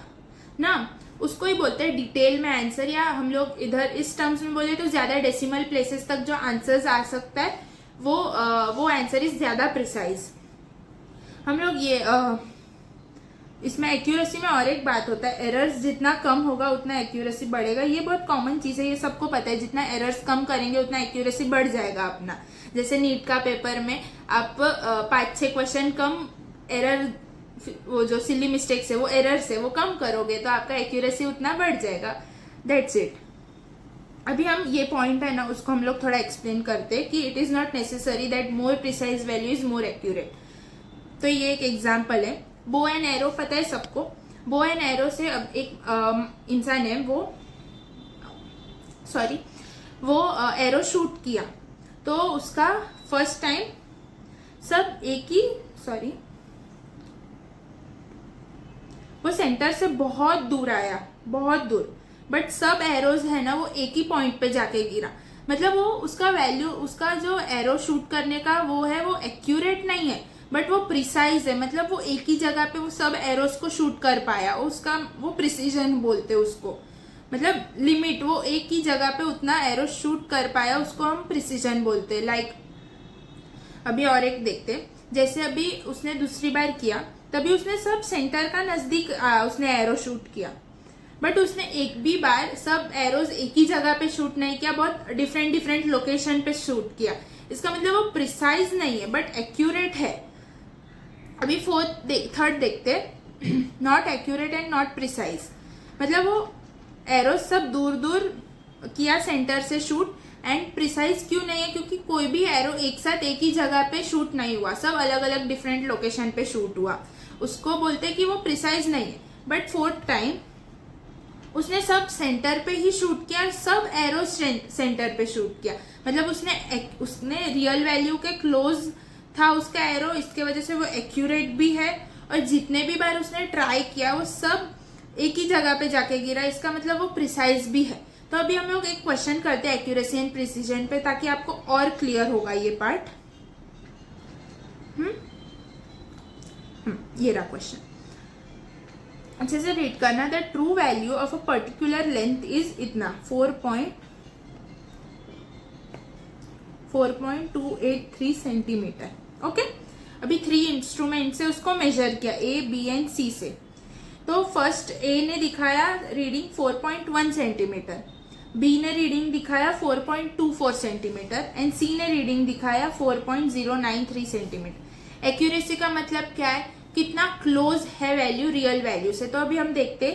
ना, उसको ही बोलते हैं डिटेल में आंसर, या हम लोग इधर इस टर्म्स में बोले तो ज्यादा डेसिमल प्लेसेस तक जो आंसर्स आ सकता है वो आंसर इज ज्यादा प्रिसाइज. हम लोग ये इसमें एक्यूरेसी में और एक बात होता है, एरर्स जितना कम होगा उतना एक्यूरेसी बढ़ेगा. ये बहुत कॉमन चीज है, ये सबको पता है. जितना एरर्स कम करेंगे उतना एक्यूरेसी बढ़ जाएगा अपना. जैसे नीट का पेपर में आप 5-6 क्वेश्चन कम एरर, वो जो सिली मिस्टेक्स है वो एरर्स है वो कम करोगे तो आपका एक्यूरेसी उतना बढ़ जाएगा. That's it. अभी हम ये पॉइंट है ना उसको हम लोग थोड़ा एक्सप्लेन करते हैं कि it is not necessary that more precise value is more accurate. तो ये एक एग्जाम्पल है. बो एंड एरो पता है सबको. बो एंड एरो से अब एक इंसान है वो एरो शूट किया तो उसका फर्स्ट टाइम सब एक ही वो सेंटर से बहुत दूर आया, बहुत दूर, बट सब एरोज है ना वो एक ही पॉइंट पे जाके गिरा. मतलब वो उसका वैल्यू, उसका जो एरो शूट करने का वो है वो एक्यूरेट नहीं है बट वो प्रिसाइज है. मतलब वो एक ही जगह पे वो सब एरोज को शूट कर पाया, उसका वो प्रिसीजन बोलते हैं उसको. मतलब लिमिट, वो एक ही जगह पे उतना एरो शूट कर पाया उसको हम प्रिसीजन बोलते हैं. लाइक अभी और एक देखते, जैसे अभी उसने दूसरी बार किया तभी उसने सब सेंटर का नजदीक उसने एरो शूट किया, बट उसने एक भी बार सब एरोज एक ही जगह पे शूट नहीं किया, बहुत डिफरेंट लोकेशन पे शूट किया. इसका मतलब वो प्रिसाइज नहीं है बट एक्यूरेट है. अभी थर्ड देखते, not accurate and not precise. मतलब वो एरोज सब दूर दूर किया सेंटर से शूट, एंड प्रिसाइज क्यों नहीं है? क्योंकि कोई भी एरो एक साथ एक ही जगह पे शूट नहीं हुआ, सब अलग अलग डिफरेंट लोकेशन पे शूट हुआ. उसको बोलते हैं कि वो प्रिसाइज नहीं है. बट फोर्थ टाइम उसने सब सेंटर पे ही शूट किया, सब एरो सेंटर पे शूट किया. मतलब उसने रियल वैल्यू के क्लोज था उसका एरो, इसके वजह से वो एक्यूरेट भी है, और जितने भी बार उसने ट्राई किया वो सब एक ही जगह पे जाके गिरा. इसका मतलब वो प्रिसाइज भी है. तो अभी हम लोग एक क्वेश्चन करते हैं एक्यूरेसी एंड प्रिसीजन पे, ताकि आपको और क्लियर होगा ये पार्ट. ये रहा क्वेश्चन, अच्छे से रीड करना. The true value of a particular length is इतना 4.283 सेंटीमीटर. ओके, अभी 3 इंस्ट्रूमेंट से उसको मेजर किया, ए, बी एंड सी से. तो फर्स्ट ए ने दिखाया रीडिंग 4.1 सेंटीमीटर, बी ने रीडिंग दिखाया 4.24 सेंटीमीटर एंड सी ने रीडिंग दिखाया 4.093 सेंटीमीटर. एक्यूरेसी का मतलब क्या है? कितना क्लोज है वैल्यू रियल वैल्यू से. तो अभी हम देखते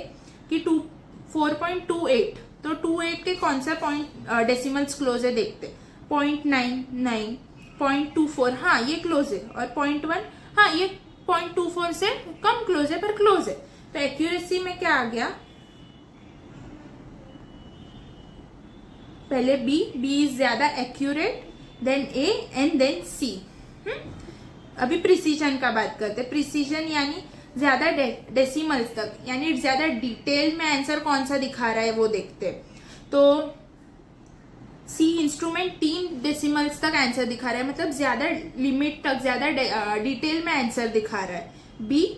कि 4.28, तो 28 के कौन सा पॉइंट डेसिमल्स क्लोज है देखते. 0.99, 0.24, हाँ ये क्लोज है, और 0.1, हाँ ये 0.24 से कम क्लोज है पर क्लोज है. तो एक्यूरेसी में क्या आ गया? पहले बी इज ज्यादा accurate, then A and then C. अभी प्रिसीजन का बात करते हैं. प्रिसीजन यानी ज्यादा डेसिमल्स तक, यानी ज्यादा डिटेल में आंसर कौन सा दिखा रहा है वो देखते हैं. तो सी इंस्ट्रूमेंट 3 डेसिमल्स तक आंसर दिखा रहा है, मतलब ज्यादा लिमिट तक, ज्यादा डिटेल में आंसर दिखा रहा है. बी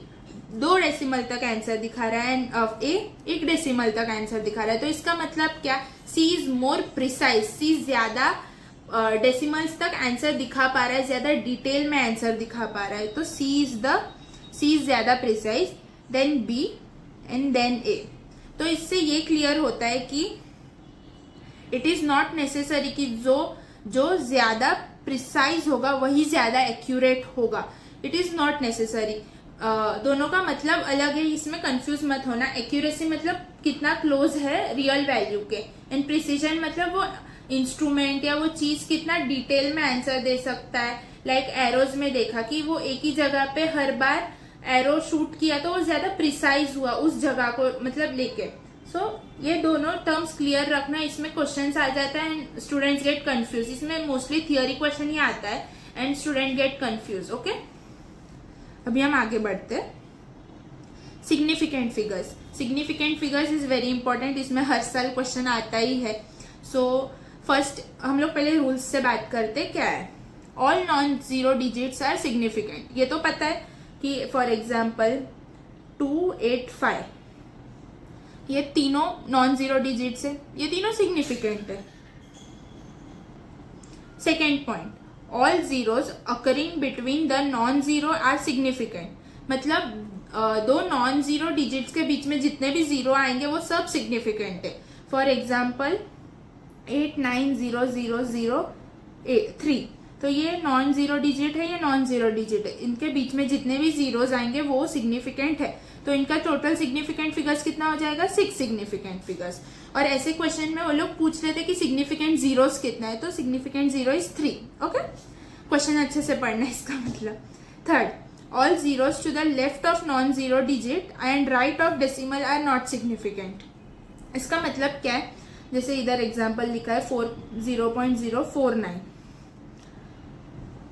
2 डेसिमल तक आंसर दिखा रहा है, एंड ए 1 डेसिमल तक आंसर दिखा रहा है. तो इसका मतलब क्या? सी इज मोर प्रिसाइज. सी ज्यादा डेसिमल्स तक आंसर दिखा पा रहा है, ज्यादा डिटेल में आंसर दिखा पा रहा है. तो सी इज ज्यादा precise, then B and then A. तो इससे ये क्लियर होता है कि इट इज नॉट नेसेसरी कि जो जो ज्यादा प्रिसाइज होगा वही ज्यादा एक्यूरेट होगा. It is not necessary. दोनों का मतलब अलग है, इसमें कंफ्यूज मत होना. एक्यूरेसी मतलब कितना क्लोज है रियल वैल्यू के, एंड प्रिसीजन मतलब वो इंस्ट्रूमेंट या वो चीज कितना डिटेल में आंसर दे सकता है. लाइक एरोज में देखा कि वो एक ही जगह पे हर बार एरो शूट किया तो वो ज्यादा प्रिसाइज हुआ उस जगह को मतलब लेके. सो ये दोनों टर्म्स क्लियर रखना. इसमें क्वेश्चंस आ जाता है एंड स्टूडेंट्स गेट कंफ्यूज. इसमें मोस्टली थियोरी क्वेश्चन ही आता है and student get confuse. Okay, अभी हम आगे बढ़ते हैं. Significant figures. Significant figures is very important. इसमें हर साल क्वेश्चन आता ही है. सो फर्स्ट हम लोग पहले रूल्स से बात करते. क्या है? All non zero digits are significant. ये तो पता है कि फॉर एग्जाम्पल 285 ये तीनों नॉन जीरो डिजिट्स है, ये तीनों सिग्निफिकेंट है. Second point, all zeros occurring between the non zero are significant. मतलब दो नॉन जीरो डिजिट्स के बीच में जितने भी जीरो आएंगे वो सब सिग्निफिकेंट है. फॉर एग्जाम्पल 890003, तो ये नॉन जीरो डिजिट है, ये नॉन जीरो डिजिट है. इनके बीच में जितने भी जीरोज आएंगे वो सिग्निफिकेंट है. तो इनका टोटल सिग्निफिकेंट फिगर्स कितना हो जाएगा? 6 सिग्निफिकेंट फिगर्स. और ऐसे क्वेश्चन में वो लोग पूछ लेते कि सिग्निफिकेंट जीरोस कितना है, तो significant zero is 3. Okay, question अच्छे से पढ़ना है इसका मतलब. Third, all zeros to the left of non zero digit and right of decimal are not significant. इसका मतलब क्या है? जैसे इधर एग्जाम्पल लिखा है 0.049.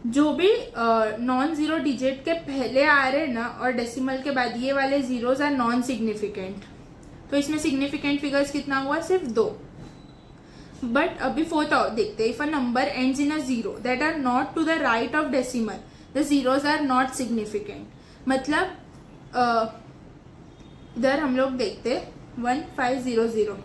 जो भी नॉन जीरो डिजिट के पहले आ रहे ना और डेसिमल के बाद ये वाले जीरोस आर नॉन सिग्निफिकेंट. तो इसमें सिग्निफिकेंट फिगर्स कितना हुआ? सिर्फ 2. बट अभी फोर्थ देखते हैं. If a number ends in a zero that are not to the right of decimal the zeros are not significant. मतलब इधर हम लोग देखते 1500.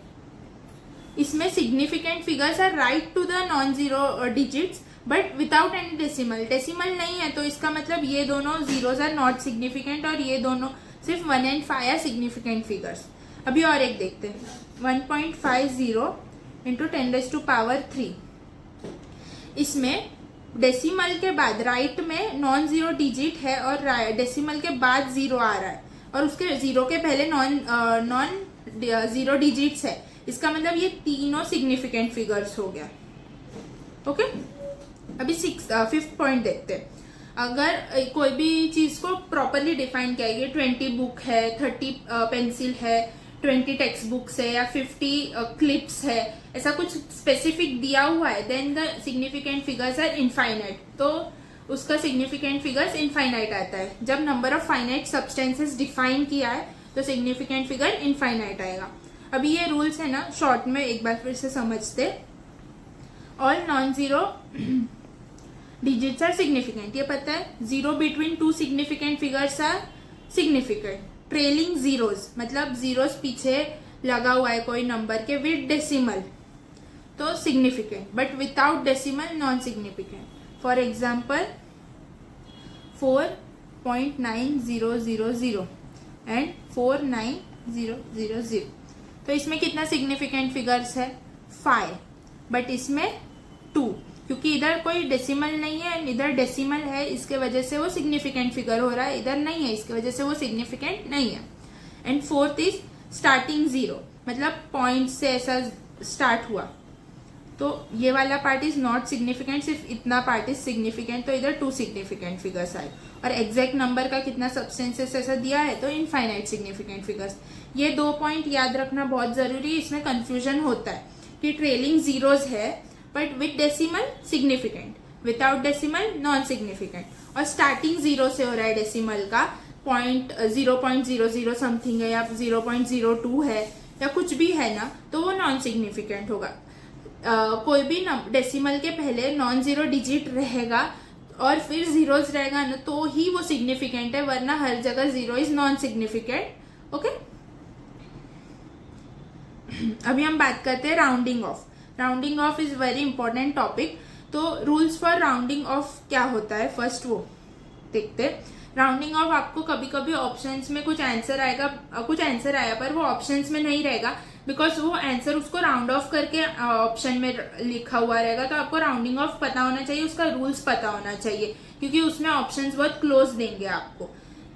इसमें significant figures are right to the non zero digits but without any decimal. Decimal नहीं है तो इसका मतलब ये दोनों जीरोस आर नॉट सिग्निफिकेंट और ये दोनों सिर्फ 1 and 5 आर सिग्निफिकेंट फिगर्स. अभी और एक देखते हैं. 1.50 इंटू 10⁻³ इसमें डेसिमल के बाद राइट में नॉन जीरो डिजिट है और डेसिमल के बाद जीरो आ रहा है और उसके जीरो के पहले नॉन जीरो डिजिट्स है. इसका मतलब ये तीनों सिग्निफिकेंट फिगर्स हो गया. ओके, अभी 5th पॉइंट देखते हैं. अगर कोई भी चीज को प्रॉपरली डिफाइन किया गया, 20 बुक है, 30 पेंसिल है, 20 टेक्स्ट बुक्स है या 50 क्लिप्स है, ऐसा कुछ स्पेसिफिक दिया हुआ है, then the significant figures are infinite. तो उसका सिग्निफिकेंट फिगर्स इनफाइनाइट आता है. जब number of finite substances define किया है तो सिग्निफिकेंट फिगर इनफाइनाइट आएगा. अभी ये रूल्स है ना, शॉर्ट में एक बार फिर से समझते. All non zero digits are significant, ये पता है. Zero between 2 significant figures are significant. Trailing zeros मतलब जीरोस पीछे लगा हुआ है कोई नंबर के विद डेसिमल तो significant, but without decimal non significant. For example 4.9000 and 49000. तो इसमें कितना सिग्निफिकेंट फिगर्स है? 5, बट इसमें 2, क्योंकि इधर कोई डेसिमल नहीं है एंड इधर डेसिमल है, इसके वजह से वो सिग्निफिकेंट फिगर हो रहा है. इधर नहीं है, इसके वजह से वो सिग्निफिकेंट नहीं है. And fourth is starting zero, मतलब पॉइंट से ऐसा स्टार्ट हुआ तो ये वाला पार्ट इज नॉट सिग्निफिकेंट, सिर्फ इतना पार्ट इज सिग्निफिकेंट. तो इधर 2 सिग्निफिकेंट फिगर्स आए. और एग्जैक्ट नंबर का कितना सब्सटेंसेस ऐसा दिया है तो इनफाइनाइट सिग्निफिकेंट फिगर्स. ये 2 पॉइंट याद रखना बहुत जरूरी है. इसमें कंफ्यूजन होता है कि ट्रेलिंग जीरोज है but with decimal significant, without decimal non significant. और स्टार्टिंग जीरो से हो रहा है डेसिमल का, 0.00 समथिंग है या 0.02 है या कुछ भी है ना, तो वो नॉन सिग्निफिकेंट होगा. कोई भी डेसिमल के पहले नॉन जीरो डिजिट रहेगा और फिर जीरोज रहेगा ना तो ही वो सिग्निफिकेंट है, वरना हर जगह zero is non significant. Okay, अभी हम बात करते हैं rounding off. Rounding off is very important topic. तो रूल्स फॉर राउंडिंग ऑफ क्या होता है फर्स्ट वो देखते. राउंडिंग ऑफ आपको कभी कभी ऑप्शंस में कुछ आंसर आएगा, कुछ आंसर आया पर वो ऑप्शंस में नहीं रहेगा, बिकॉज वो आंसर उसको राउंड ऑफ करके ऑप्शन में लिखा हुआ रहेगा। तो आपको राउंडिंग ऑफ पता होना चाहिए, उसका रूल्स पता होना चाहिए, क्योंकि उसमें ऑप्शंस बहुत क्लोज देंगे आपको।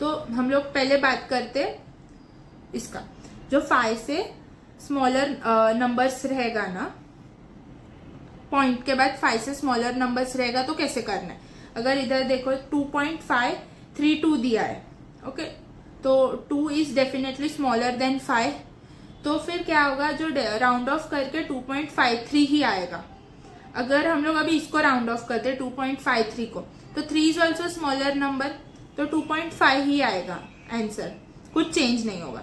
तो हम लोग पहले बात करते इसका, जो 5 से स्मॉलर नंबर्स रहेगा ना, पॉइंट के बाद 5 से स्मॉलर नंबर्स रहेगा तो कैसे करना है। अगर इधर देखो 2.532 दिया है, ओके, तो 2 इज डेफिनेटली स्मॉलर देन 5, तो फिर क्या होगा, जो राउंड ऑफ करके 2.53 ही आएगा। अगर हम लोग अभी इसको राउंड ऑफ करते 2.53 को, तो 3 इज ऑल्सो स्मॉलर नंबर, तो 2.5 ही आएगा आंसर, कुछ चेंज नहीं होगा।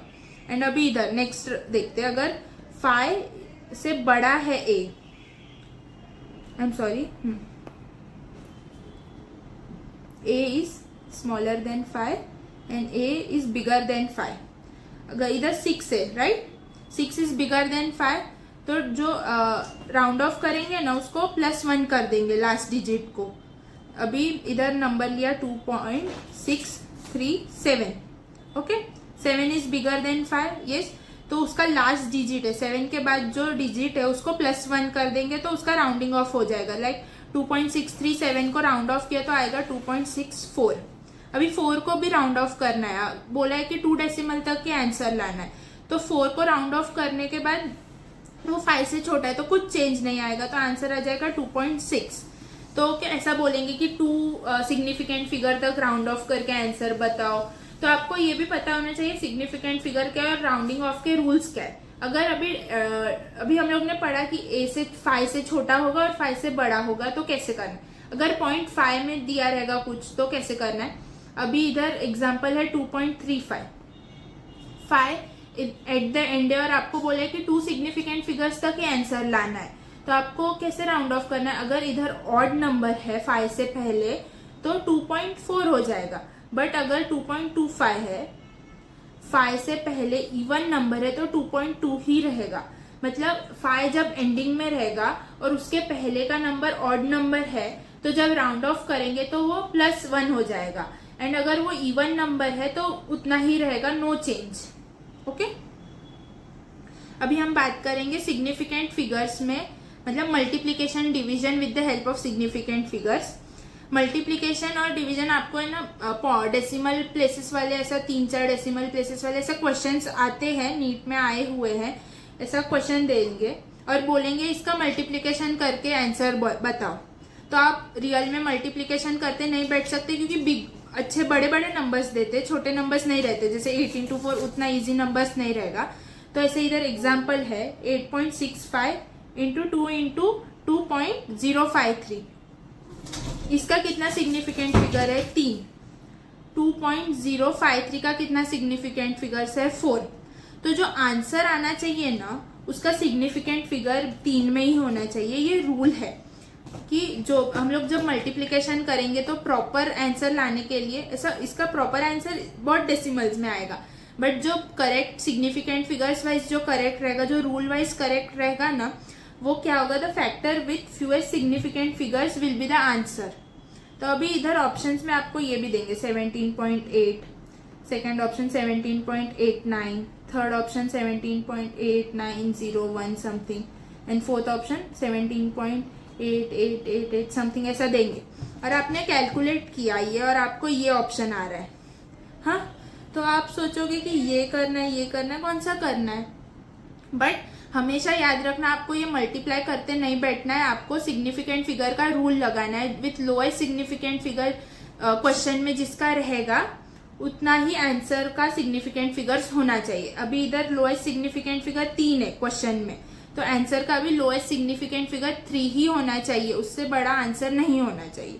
एंड अभी इधर नेक्स्ट देखते हैं, अगर 5 से बड़ा है a, I am sorry, a is smaller than 5 and a is bigger than 5। अगर इधर 6 है, राइट, 6 is bigger than 5, तो जो राउंड ऑफ करेंगे ना उसको +1 कर देंगे लास्ट डिजिट को। अभी इधर नंबर लिया 2.637, okay, 7 is bigger than 5, yes, तो उसका लास्ट डिजिट है 7 के बाद जो डिजिट है उसको +1 कर देंगे तो उसका राउंडिंग ऑफ हो जाएगा। लाइक 2.637 को राउंड ऑफ किया तो आएगा 2.64। अभी 4 को भी राउंड ऑफ करना है, बोला है कि 2 डेसिमल तक के आंसर लाना है, तो 4 को राउंड ऑफ करने के बाद वो 5 से छोटा है तो कुछ चेंज नहीं आएगा, तो आंसर आ जाएगा 2.6। तो क्या ऐसा बोलेंगे कि 2 सिग्निफिकेंट फिगर तक राउंड ऑफ करके आंसर बताओ, तो आपको ये भी पता होना चाहिए सिग्निफिकेंट फिगर क्या है और राउंडिंग ऑफ के रूल्स क्या है। अगर अभी हम लोग ने पढ़ा कि a से 5 से छोटा होगा और 5 से बड़ा होगा तो कैसे करना है। अगर 0.5 में दिया रहेगा कुछ तो कैसे करना है। अभी इधर एग्जांपल है 2.35, 5 एट द एंड, और आपको बोले कि 2 सिग्निफिकेंट फिगर्स तक ही आंसर लाना है, तो आपको कैसे राउंड ऑफ करना है। अगर इधर ऑड नंबर है 5 से पहले तो 2.4 हो जाएगा, बट अगर 2.25 है 5 से पहले इवन नंबर है तो 2.2 ही रहेगा। मतलब 5 जब एंडिंग में रहेगा और उसके पहले का नंबर ऑड नंबर है तो जब राउंड ऑफ करेंगे तो वो +1 हो जाएगा, एंड अगर वो इवन नंबर है तो उतना ही रहेगा, नो चेंज, ओके। अभी हम बात करेंगे सिग्निफिकेंट फिगर्स में, मतलब multiplication division with the help of significant figures. Multiplication और डिवीजन आपको है ना डेसिमल प्लेसेस वाले, ऐसा 3-4 डेसिमल प्लेसेस वाले ऐसा क्वेश्चंस आते हैं, नीट में आए हुए हैं, ऐसा क्वेश्चन देंगे और बोलेंगे इसका मल्टीप्लीकेशन करके आंसर बताओ। तो आप रियल में मल्टीप्लीकेशन करते नहीं बैठ सकते, क्योंकि अच्छे बड़े बड़े नंबर्स देते, छोटे नंबर्स नहीं रहते, जैसे 8 into 4 उतना इजी नंबर्स नहीं रहेगा। तो ऐसे इधर एग्जाम्पल है 8.65 into 2 into 2.053, इसका कितना सिग्निफिकेंट फिगर है 3। 2.053 का कितना सिग्निफिकेंट फिगर्स है 4। तो जो आंसर आना चाहिए ना उसका सिग्निफिकेंट फिगर 3 में ही होना चाहिए। ये रूल है कि जो हम लोग जब मल्टीप्लीकेशन करेंगे तो प्रॉपर आंसर लाने के लिए ऐसा, इसका प्रॉपर आंसर बहुत डेसिमल्स में आएगा, बट जो करेक्ट सिग्निफिकेंट फिगर्स वाइज जो करेक्ट रहेगा, जो रूल वाइज करेक्ट रहेगा ना, वो क्या होगा, the factor with fewest significant figures will be the answer. तो अभी इधर ऑप्शंस में आपको ये भी देंगे 17.8, second option 17.89, third option 17.8901 something, and fourth option 17.8888 something ऐसा देंगे। और आपने कैलकुलेट किया ये और आपको ये ऑप्शन आ रहा है, हाँ, तो आप सोचोगे कि ये करना है, ये करना है, कौन सा करना है। बट हमेशा याद रखना, आपको ये मल्टीप्लाई करते नहीं बैठना है, आपको सिग्निफिकेंट फिगर का रूल लगाना है। With lowest significant figure question में जिसका रहेगा उतना ही आंसर का सिग्निफिकेंट फिगर्स होना चाहिए। अभी इधर लोएस्ट सिग्निफिकेंट फिगर 3 है क्वेश्चन में, तो आंसर का भी लोएस्ट सिग्निफिकेंट फिगर 3 ही होना चाहिए, उससे बड़ा आंसर नहीं होना चाहिए।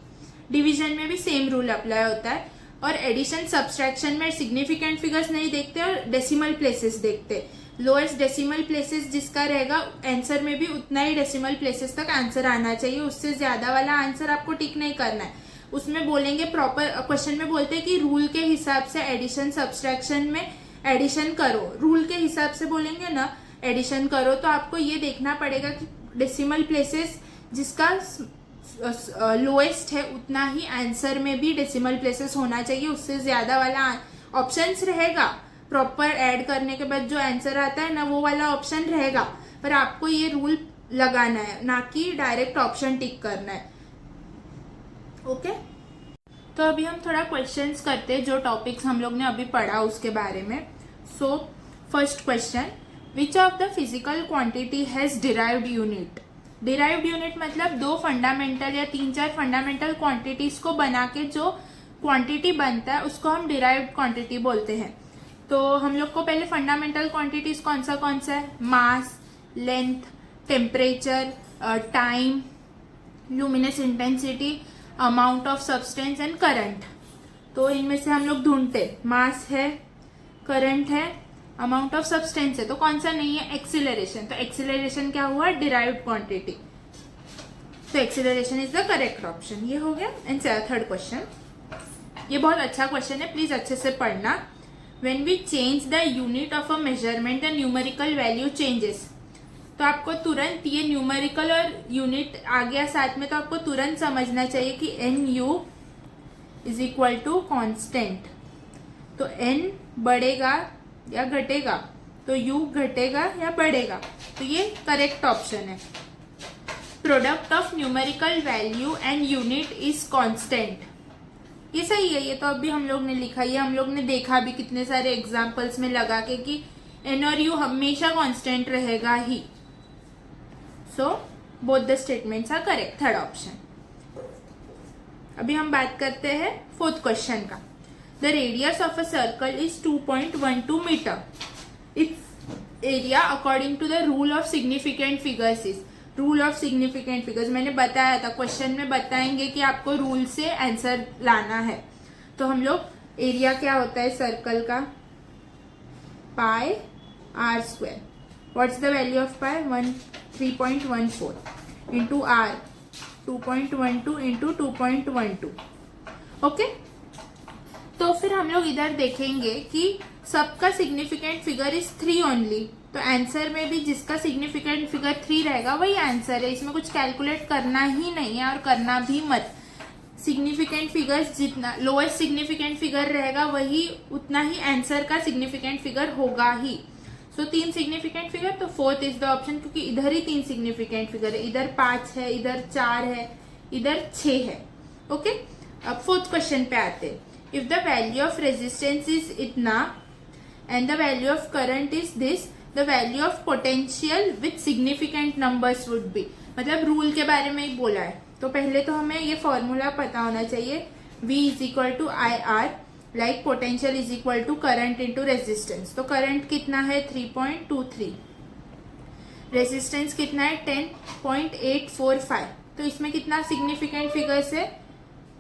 डिवीजन में भी सेम रूल अप्लाई होता है, और एडिशन सब्सट्रैक्शन में सिग्निफिकेंट फिगर्स नहीं देखते और डेसिमल प्लेसेस देखते। लोएस्ट डेसिमल प्लेसेस जिसका रहेगा आंसर में भी उतना ही डेसिमल प्लेसेस तक आंसर आना चाहिए, उससे ज्यादा वाला आंसर आपको टिक नहीं करना है। उसमें बोलेंगे प्रॉपर क्वेश्चन में बोलते हैं कि रूल के हिसाब से एडिशन सब्सट्रैक्शन में एडिशन करो, रूल के हिसाब से बोलेंगे ना एडिशन करो, तो आपको ये देखना पड़ेगा कि डेसिमल प्लेसेस जिसका लोएस्ट है उतना ही आंसर में भी डेसिमल प्लेसेस होना चाहिए। उससे ज्यादा वाला ऑप्शंस रहेगा, प्रॉपर ऐड करने के बाद जो आंसर आता है ना वो वाला ऑप्शन रहेगा, पर आपको ये रूल लगाना है, ना कि डायरेक्ट ऑप्शन टिक करना है। ओके, तो अभी हम थोड़ा क्वेश्चंस करते हैं जो टॉपिक्स हम लोग ने अभी पढ़ा उसके बारे में। So first question, which of the physical quantity has derived unit. Derived unit मतलब दो फंडामेंटल या 3-4 फंडामेंटल क्वांटिटीज को बना के जो क्वांटिटी बनता है उसको हम डिराइव्ड क्वांटिटी बोलते हैं। तो हम लोग को पहले फंडामेंटल क्वांटिटीज कौन सा है, mass, length, temperature, time, luminous intensity, amount of substance and current. तो इनमें से हम लोग ढूंढते, मास है, करंट है, अमाउंट ऑफ सब्सटेंस है, तो कौन सा नहीं है, एक्सीलरेशन। तो एक्सीलरेशन क्या हुआ, डिराइव्ड क्वांटिटी। तो acceleration is the correct option. ये हो गया। एंड थर्ड क्वेश्चन, ये बहुत अच्छा क्वेश्चन है, प्लीज अच्छे से पढ़ना। When we change the unit of a measurement the numerical value changes. तो आपको तुरंत ये न्यूमेरिकल और यूनिट आ गया साथ में, तो आपको तुरंत समझना चाहिए कि NU is equal to constant. तो N बढ़ेगा या घटेगा, तो U घटेगा या बढ़ेगा, तो ये करेक्ट ऑप्शन है। Product of numerical value and unit is constant, ये सही है। ये तो अभी हम लोग ने लिखा, ये हम लोग ने देखा भी कितने सारे एग्जांपल्स में लगा के कि N और U हमेशा कांस्टेंट रहेगा ही। So both the statements are correct, third option. अभी हम बात करते हैं फोर्थ क्वेश्चन का। The radius of a circle is 2.12 meter. Its area according to the rule of significant figures is. Rule of significant figures मैंने बताया था, क्वेश्चन में बताएंगे कि आपको रूल से आंसर लाना है। तो हम लोग एरिया क्या होता है सर्कल का, pi R square. What's the value of pi, 3.14 into R 2.12 into 2.12। Okay, तो फिर हम लोग इधर देखेंगे कि सबका सिग्निफिकेंट फिगर इज 3 ओनली। तो आंसर में भी जिसका सिग्निफिकेंट फिगर 3 रहेगा वही आंसर है, इसमें कुछ कैलकुलेट करना ही नहीं है और करना भी मत। सिग्निफिकेंट फिगर्स जितना लोएस्ट सिग्निफिकेंट फिगर रहेगा वही उतना ही आंसर का सिग्निफिकेंट फिगर होगा ही। सो 3 सिग्निफिकेंट फिगर, तो फोर्थ इज द ऑप्शन, क्योंकि इधर ही 3 सिग्निफिकेंट फिगर है, इधर 5 है, इधर 4 है, इधर 6 है। ओके, अब फोर्थ क्वेश्चन पे आते हैं। If the value of resistance is इतना and the value of current is this, the value of potential with significant numbers would be। मतलब रूल के बारे में ही बोला है, तो पहले तो हमें ये फॉर्मूला पता होना चाहिए। V is equal to IR, like potential is equal to current into resistance. तो करंट कितना है 3.23, रेजिस्टेंस कितना है 10.845। तो इसमें कितना सिग्निफिकेंट फिगर्स है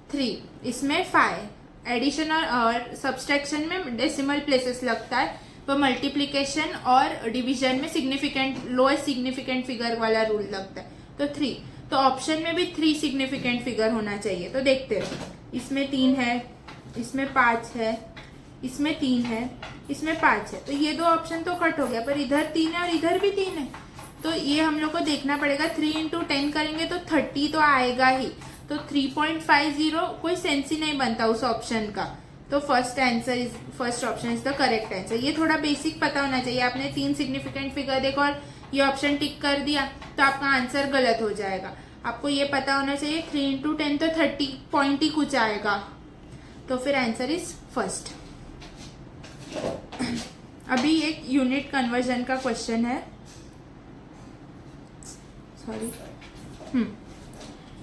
3, इसमें 5। एडिशन और सब्सट्रैक्शन में डेसिमल प्लेसेस लगता है, वो मल्टीप्लीकेशन और डिवीजन में सिग्निफिकेंट लोएस्ट सिग्निफिकेंट फिगर वाला रूल लगता है। तो 3, तो ऑप्शन में भी 3 सिग्निफिकेंट फिगर होना चाहिए। तो देखते हैं, इसमें 3 है, इसमें 5 है, इसमें 3 है, इसमें 5 है, तो ये 2 ऑप्शन तो कट हो गया, पर इधर 3 है और इधर भी 3 है। तो ये हम लोग को देखना पड़ेगा, 3 इंटू 10 करेंगे तो 30 तो आएगा ही। तो 3.50 कोई सेंस ही नहीं बनता उस ऑप्शन का। तो first option is the correct answer. ये थोड़ा बेसिक पता होना चाहिए। आपने 3 सिग्निफिकेंट फिगर देखा और ये ऑप्शन टिक कर दिया तो आपका आंसर गलत हो जाएगा। आपको ये पता होना चाहिए 3 इंटू 10 तो 30 पॉइंट ही कुछ आएगा, तो फिर आंसर इज फर्स्ट। अभी एक यूनिट कन्वर्जन का क्वेश्चन है, सॉरी।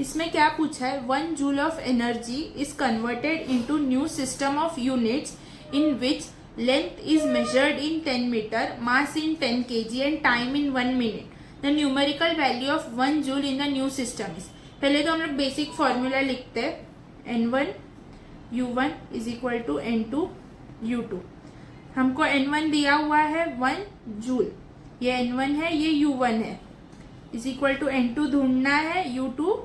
इसमें क्या पूछा है, 1 joule of energy is converted into new system of units in which length is measured in 10 metre, mass in 10 kg and time in 1 minute. The numerical value of 1 joule in the new system is. पहले तो हम लोग बेसिक फॉर्मूला लिखते हैं, N1 U1 is equal to N2 U2। हमको N1 दिया हुआ है 1 जूल, ये N1 है, ये U1 है, इज इक्वल टू N2 ढूंढना है, U2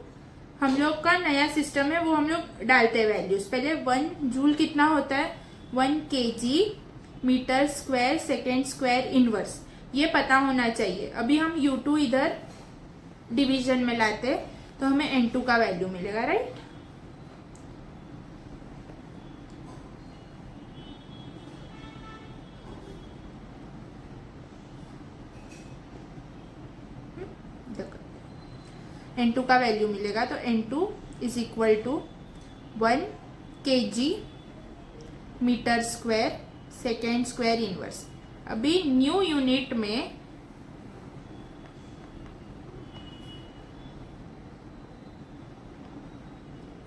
हम लोग का नया सिस्टम है वो हम लोग डालते हैं वैल्यूज। पहले 1 जूल कितना होता है, 1 kg metre square second square inverse, ये पता होना चाहिए। अभी हम U2 इधर डिवीजन में लाते, तो हमें N2 का वैल्यू मिलेगा, राइट। N2 का वैल्यू मिलेगा तो N2 is equal to 1 kg metre square second square inverse. अभी न्यू यूनिट में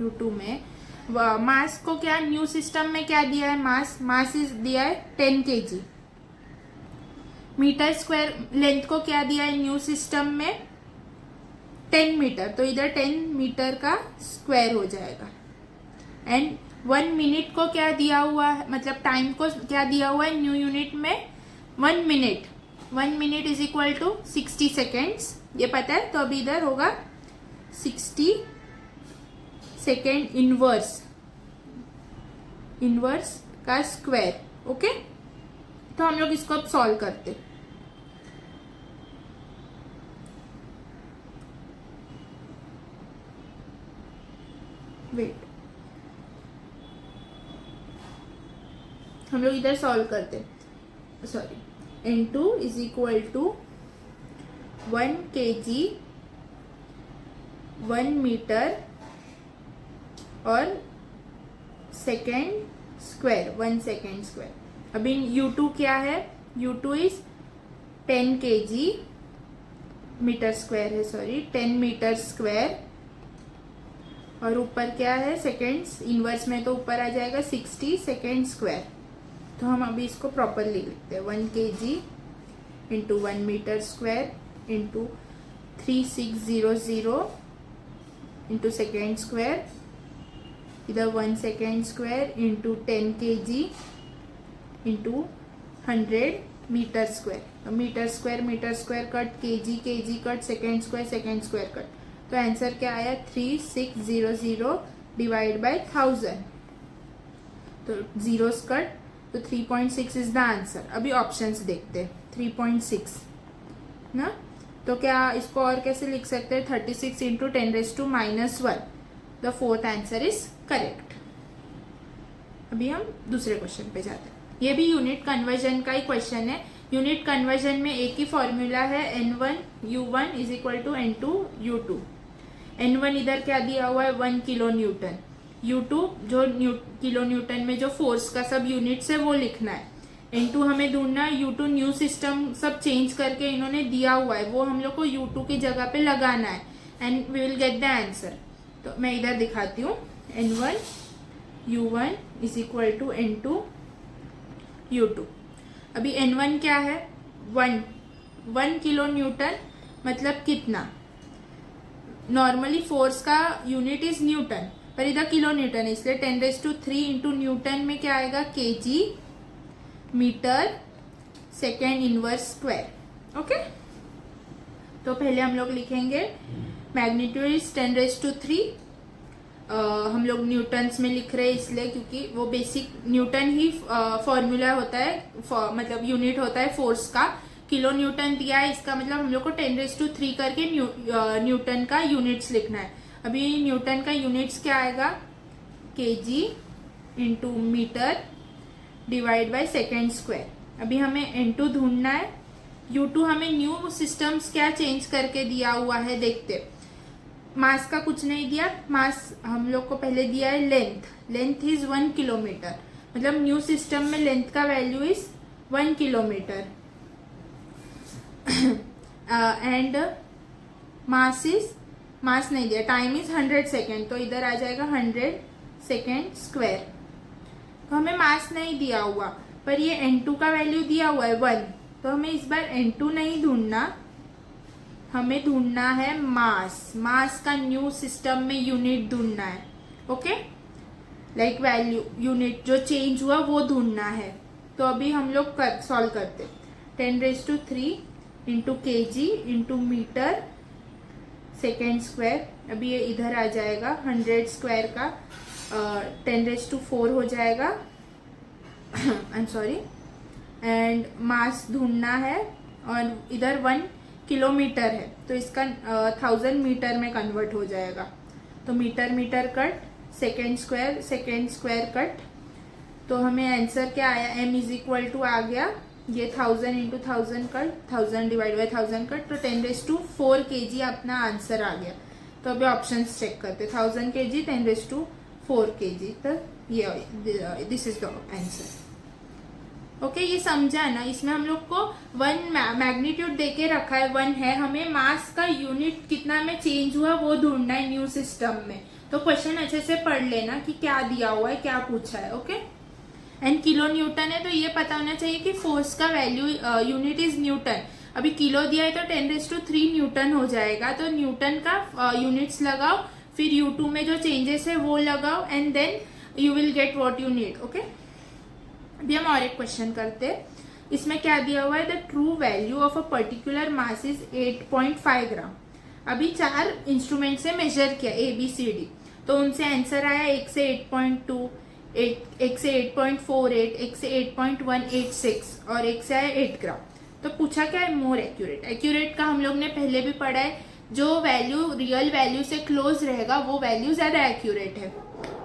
U2 में मास को क्या न्यू सिस्टम में क्या दिया है, मास इज दिया है 10 kg। मीटर स्क्वायर लेंथ को क्या दिया है न्यू सिस्टम में 10 मीटर, तो इधर 10 मीटर का स्क्वायर हो जाएगा। एंड 1 मिनट को क्या दिया हुआ है, मतलब टाइम को क्या दिया हुआ है न्यू यूनिट में 1 minute. 1 minute is equal to 60 seconds, ये पता है। तो अभी इधर होगा 60 सेकेंड इनवर्स का स्क्वायर। ओके, तो हम लोग इसको अब सॉल्व करते। वेट, हम लोग इधर सॉल्व करते, sorry. N2 is equal to 1 kg 1 metre और सेकेंड स्क्वायर 1 सेकेंड स्क्वायर। अभी U2 क्या है, U2 is 10 kg metre square है, सॉरी 10 मीटर स्क्वायर, और ऊपर क्या है सेकेंड्स इनवर्स में, तो ऊपर आ जाएगा 60 सेकेंड स्क्वायर। तो हम अभी इसको प्रॉपरली लिखते हैं 1 kg into 1 metre square into 3600 into second square, इधर 1 second square into 10 kg into 100 metre square. तो metre square cut, KG cut, second square cut, तो आंसर क्या आया 3600 डिवाइड बाय 1000। तो जीरोस कट, तो 3.6 इज द आंसर। अभी ऑप्शंस देखते हैं। 3.6 ना, तो क्या इसको और कैसे लिख सकते हैं, 36 into 10⁻⁻1। The fourth answer is correct. अभी हम दूसरे क्वेश्चन पे जाते हैं। ये भी यूनिट कन्वर्जन का ही क्वेश्चन है। यूनिट कन्वर्जन में एक ही फॉर्मूला है, N1U1 is equal to N2U2। N1 इधर क्या दिया हुआ है 1 किलो न्यूटन, U2 जो किलो न्यूटन में जो फोर्स का सब यूनिट्स है वो लिखना है। N2 हमें ढूंढना है, U2 न्यू सिस्टम सब चेंज करके इन्होंने दिया हुआ है, वो हम लोग को U2 की जगह पे लगाना है and we will get the answer. तो मैं इधर दिखाती हूँ, N1U1 is equal to N2U2। अभी N1 क्या है 1 किलो न्यूटन, मतलब कितना, नॉर्मली फोर्स का यूनिट इज न्यूटन, पर इधर किलो न्यूटन है, इसलिए 10⁻³ इंटू न्यूटन में क्या आएगा KG metre second inverse square. Okay, तो पहले हम लोग लिखेंगे मैग्नीट्यूड इज 10⁻³ हम लोग न्यूटन्स में लिख रहे हैं इसलिए क्योंकि वो बेसिक न्यूटन ही फॉर्मूला होता है, मतलब यूनिट होता है फोर्स का। किलो न्यूटन दिया है, इसका मतलब हम लोग को 10⁻³ करके न्यूटन का यूनिट्स लिखना है। अभी न्यूटन का यूनिट्स क्या आएगा, KG into metre divide by second square. अभी हमें N2 ढूंढना है। U2 हमें न्यू सिस्टम्स क्या चेंज करके दिया हुआ है देखते। मास का कुछ नहीं दिया, मास हम लोग को पहले दिया है लेंथ इज 1 किलोमीटर, मतलब न्यू सिस्टम में लेंथ का value is 1 kilometre and mass नहीं दिया, टाइम इज 100 सेकेंड, तो इधर आ जाएगा 100 सेकेंड स्क्वायर। तो हमें मास नहीं दिया हुआ, पर ये N2 का वैल्यू दिया हुआ है 1, तो हमें इस बार N2 नहीं ढूंढना, हमें ढूंढना है मास का न्यू सिस्टम में यूनिट ढूंढना है। ओके, लाइक वैल्यू यूनिट जो चेंज हुआ वो ढूंढना है। तो अभी हम लोग सॉल्व करते, 10⁻³ into KG into metre second square. अभी ये इधर आ जाएगा 100 स्क्वायर का 10⁻⁴ हो जाएगा I am sorry, and mass ढूंढना है और इधर 1 किलोमीटर है तो इसका 1000 मीटर में कन्वर्ट हो जाएगा। तो metre metre cut, second square cut. तो हमें आंसर क्या आया, m इज इक्वल टू आ गया ये 1000 into 1000 cut, 1000 divide by 1000 cut, तो 10⁴ kg अपना आंसर आ गया। तो अभी ऑप्शंस चेक करते, 1000 kg, 10⁴ kg, तो ये this is the answer. Okay, ये समझा ना। इसमें हम लोग को 1 मैग्नीट्यूड देके रखा है, 1 है, हमें मास का यूनिट कितना में चेंज हुआ वो ढूंढना है न्यू सिस्टम में। तो क्वेश्चन अच्छे से पढ़ लेना कि क्या दिया हुआ है, क्या पूछा है। ओके, एंड किलो न्यूटन है तो ये पता होना चाहिए कि फोर्स का वैल्यू यूनिट इज न्यूटन। अभी किलो दिया है तो 10⁵ न्यूटन हो जाएगा। तो न्यूटन का यूनिट्स लगाओ, फिर U2 में जो चेंजेस है वो लगाओ, and then you will get what you need. Okay, अभी हम और एक क्वेश्चन करते हैं। इसमें क्या दिया हुआ है, the true value of a particular mass is 8.5 ग्राम। अभी 4 इंस्ट्रूमेंट से मेजर किया ABCD, तो उनसे आंसर आया 1 से 8.2, 1 से 8.48, 1 से 8.186 और 1 से आया 8 ग्राम। तो पूछा क्या है, मोर एक्यूरेट। एक्यूरेट का हम लोग ने पहले भी पढ़ा है, जो वैल्यू रियल वैल्यू से क्लोज रहेगा वो वैल्यू ज्यादा एक्यूरेट है।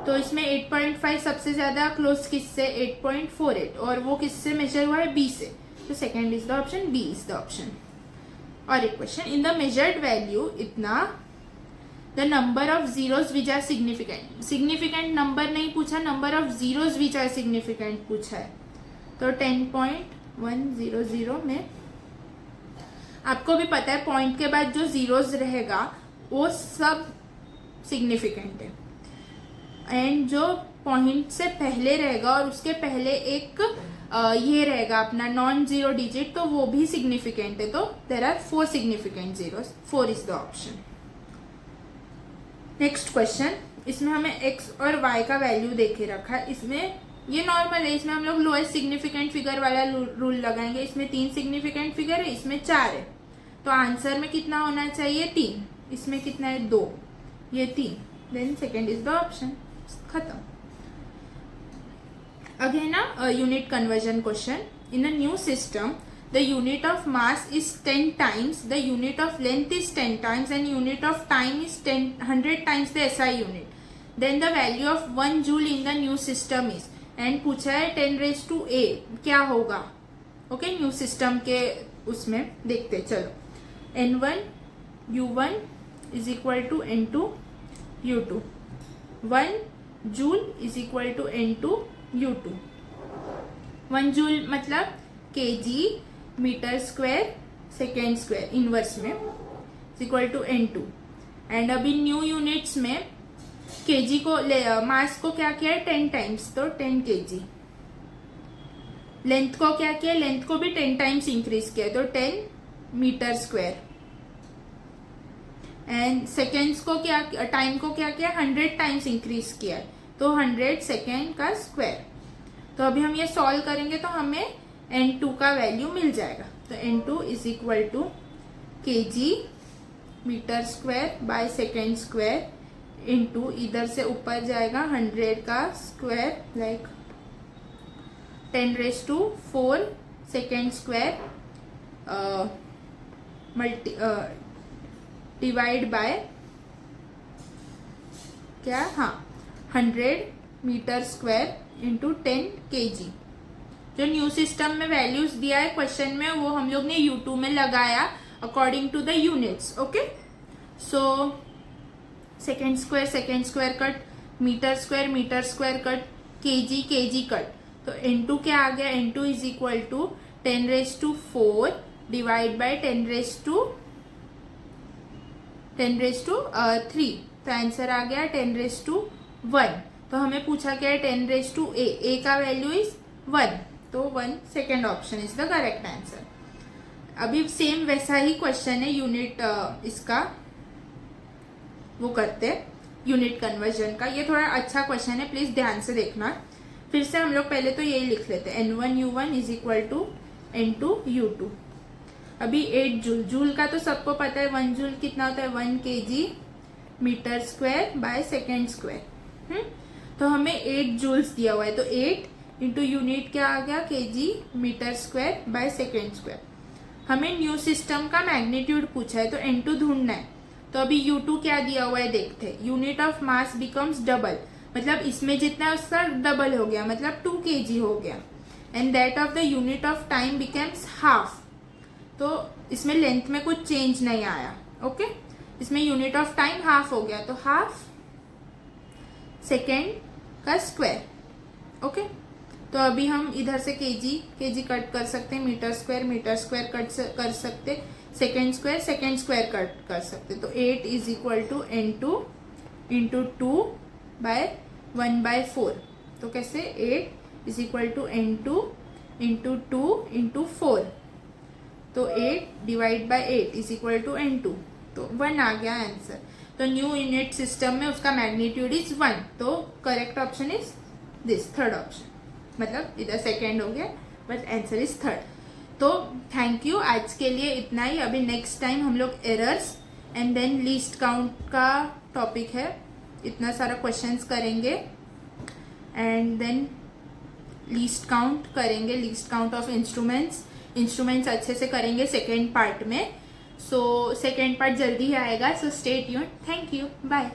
तो इसमें 8.5 सबसे ज्यादा क्लोज किससे, 8.48, और वो किससे मेजर हुआ है, B से। तो second is the option, B is the option. और एक question, in the measured value इतना the number of zeros which are significant. Significant number नहीं पूछा, number of zeros which are significant पूछा है। तो 10.100 में आपको भी पता है पॉइंट के बाद जो जीरोज रहेगा वो सब सिग्निफिकेंट है, एंड जो पॉइंट से पहले रहेगा और उसके पहले एक ये रहेगा अपना नॉन जीरो डिजिट, तो वो भी सिग्निफिकेंट है। तो there are 4 significant zeros, 4 is the option. Next question, इसमें हमें x और y का वैल्यू देके रखा है। इसमें ये नॉर्मल है, इसमें हम लोग लोएस्ट सिग्निफिकेंट फिगर वाला रूल लगाएंगे। इसमें 3 सिग्निफिकेंट फिगर है, इसमें 4 है, तो आंसर में कितना होना चाहिए, 3। इसमें कितना है, 2, ये 3, then second is the option. खत्म। Again unit conversion question, in a new system the unit of mass is 10 times, the unit of length is 10 times, and unit of time is 100 times the SI unit. Then the value of 1 joule in the new system is, and पूछा है 10⁻⁴ क्या होगा। ओके, न्यू सिस्टम के उसमें देखते चलो। N1 U1 is equal to N2 U2, 1 joule is equal to N2 U2। 1 joule मतलब kg metre square second square inverse में इक्वल टू N2। एंड अभी न्यू यूनिट्स में केजी को मास को क्या किया है, 10 टाइम्स, तो 10 kg। लेंथ को क्या किया, लेंथ को भी 10 टाइम्स इंक्रीज किया, तो 10 मीटर स्क्वायर। एंड सेकेंड्स को क्या, टाइम को क्या किया, 100 टाइम्स इंक्रीज किया, तो 100 सेकेंड का स्क्वायर। तो अभी हम ये सॉल्व करेंगे तो हमें N2 का वैल्यू मिल जाएगा। तो N2 is equal to kg metre square by second square into, इधर से ऊपर जाएगा 100 का स्क्वायर, like 10⁴ second square divide by क्या, हाँ 100 मीटर स्क्वायर इंटू 10 kg। जो न्यू सिस्टम में वैल्यूज दिया है क्वेश्चन में वो हम लोग ने U2 में लगाया according to the units. Okay, so second square cut, metre square cut, kg cut. तो N2 क्या आ गया, N2 is equal to 10⁴ divide by 10⁻3। तो आंसर आ गया 10⁻1। तो हमें पूछा क्या है, 10⁻A, A का वैल्यू इज 1, तो 1 second option is the correct answer. अभी सेम वैसा ही क्वेश्चन है यूनिट इसका वो करते हैं यूनिट कन्वर्जन का। ये थोड़ा अच्छा क्वेश्चन है, प्लीज ध्यान से देखना। फिर से हम लोग पहले तो यही लिख लेते हैं, N1 U1 is equal to N2 U2। अभी 8 जूल, जूल का तो सबको पता है, 1 जूल कितना होता है, 1 kg metre square by second square. तो हमें 8 जूल्स दिया हुआ है, तो 8 इंटू यूनिट क्या आ गया, kg metre square by second square. हमें न्यू सिस्टम का मैग्नीट्यूड पूछा है तो n2 ढूंढना है। तो अभी u2 क्या दिया हुआ है देखते हैं। Unit of mass becomes double, मतलब इसमें जितना है उसका डबल हो गया, मतलब 2 kg हो गया। And that of the unit of time becomes half, तो इसमें लेंथ में कुछ चेंज नहीं आया। ओके, इसमें यूनिट ऑफ टाइम हाफ हो गया, तो हाफ सेकेंड का स्क्वायर। ओके, तो अभी हम इधर से केजी कट कर सकते हैं, मीटर स्क्वायर कट कर सकते, सेकेंड स्क्वायर कट कर सकते। तो 8 is equal to n2 into 2/1/4। तो कैसे 8 is equal to n2 into 2 into 4। तो 8 divide by 8 is equal to n2, तो 1 आ गया आंसर। तो न्यू यूनिट सिस्टम में उसका मैग्नीट्यूड इज 1, तो correct option is this, third option. मतलब इधर सेकेंड हो गया बट आंसर इज थर्ड। तो थैंक यू, आज के लिए इतना ही। अभी नेक्स्ट टाइम हम लोग errors and then least count का टॉपिक है, इतना सारा क्वेश्चंस करेंगे एंड देन लीस्ट काउंट करेंगे, लीस्ट काउंट ऑफ इंस्ट्रूमेंट्स अच्छे से करेंगे सेकेंड पार्ट में। सो सेकेंड पार्ट जल्दी ही आएगा, so stay tuned. Thank you, bye.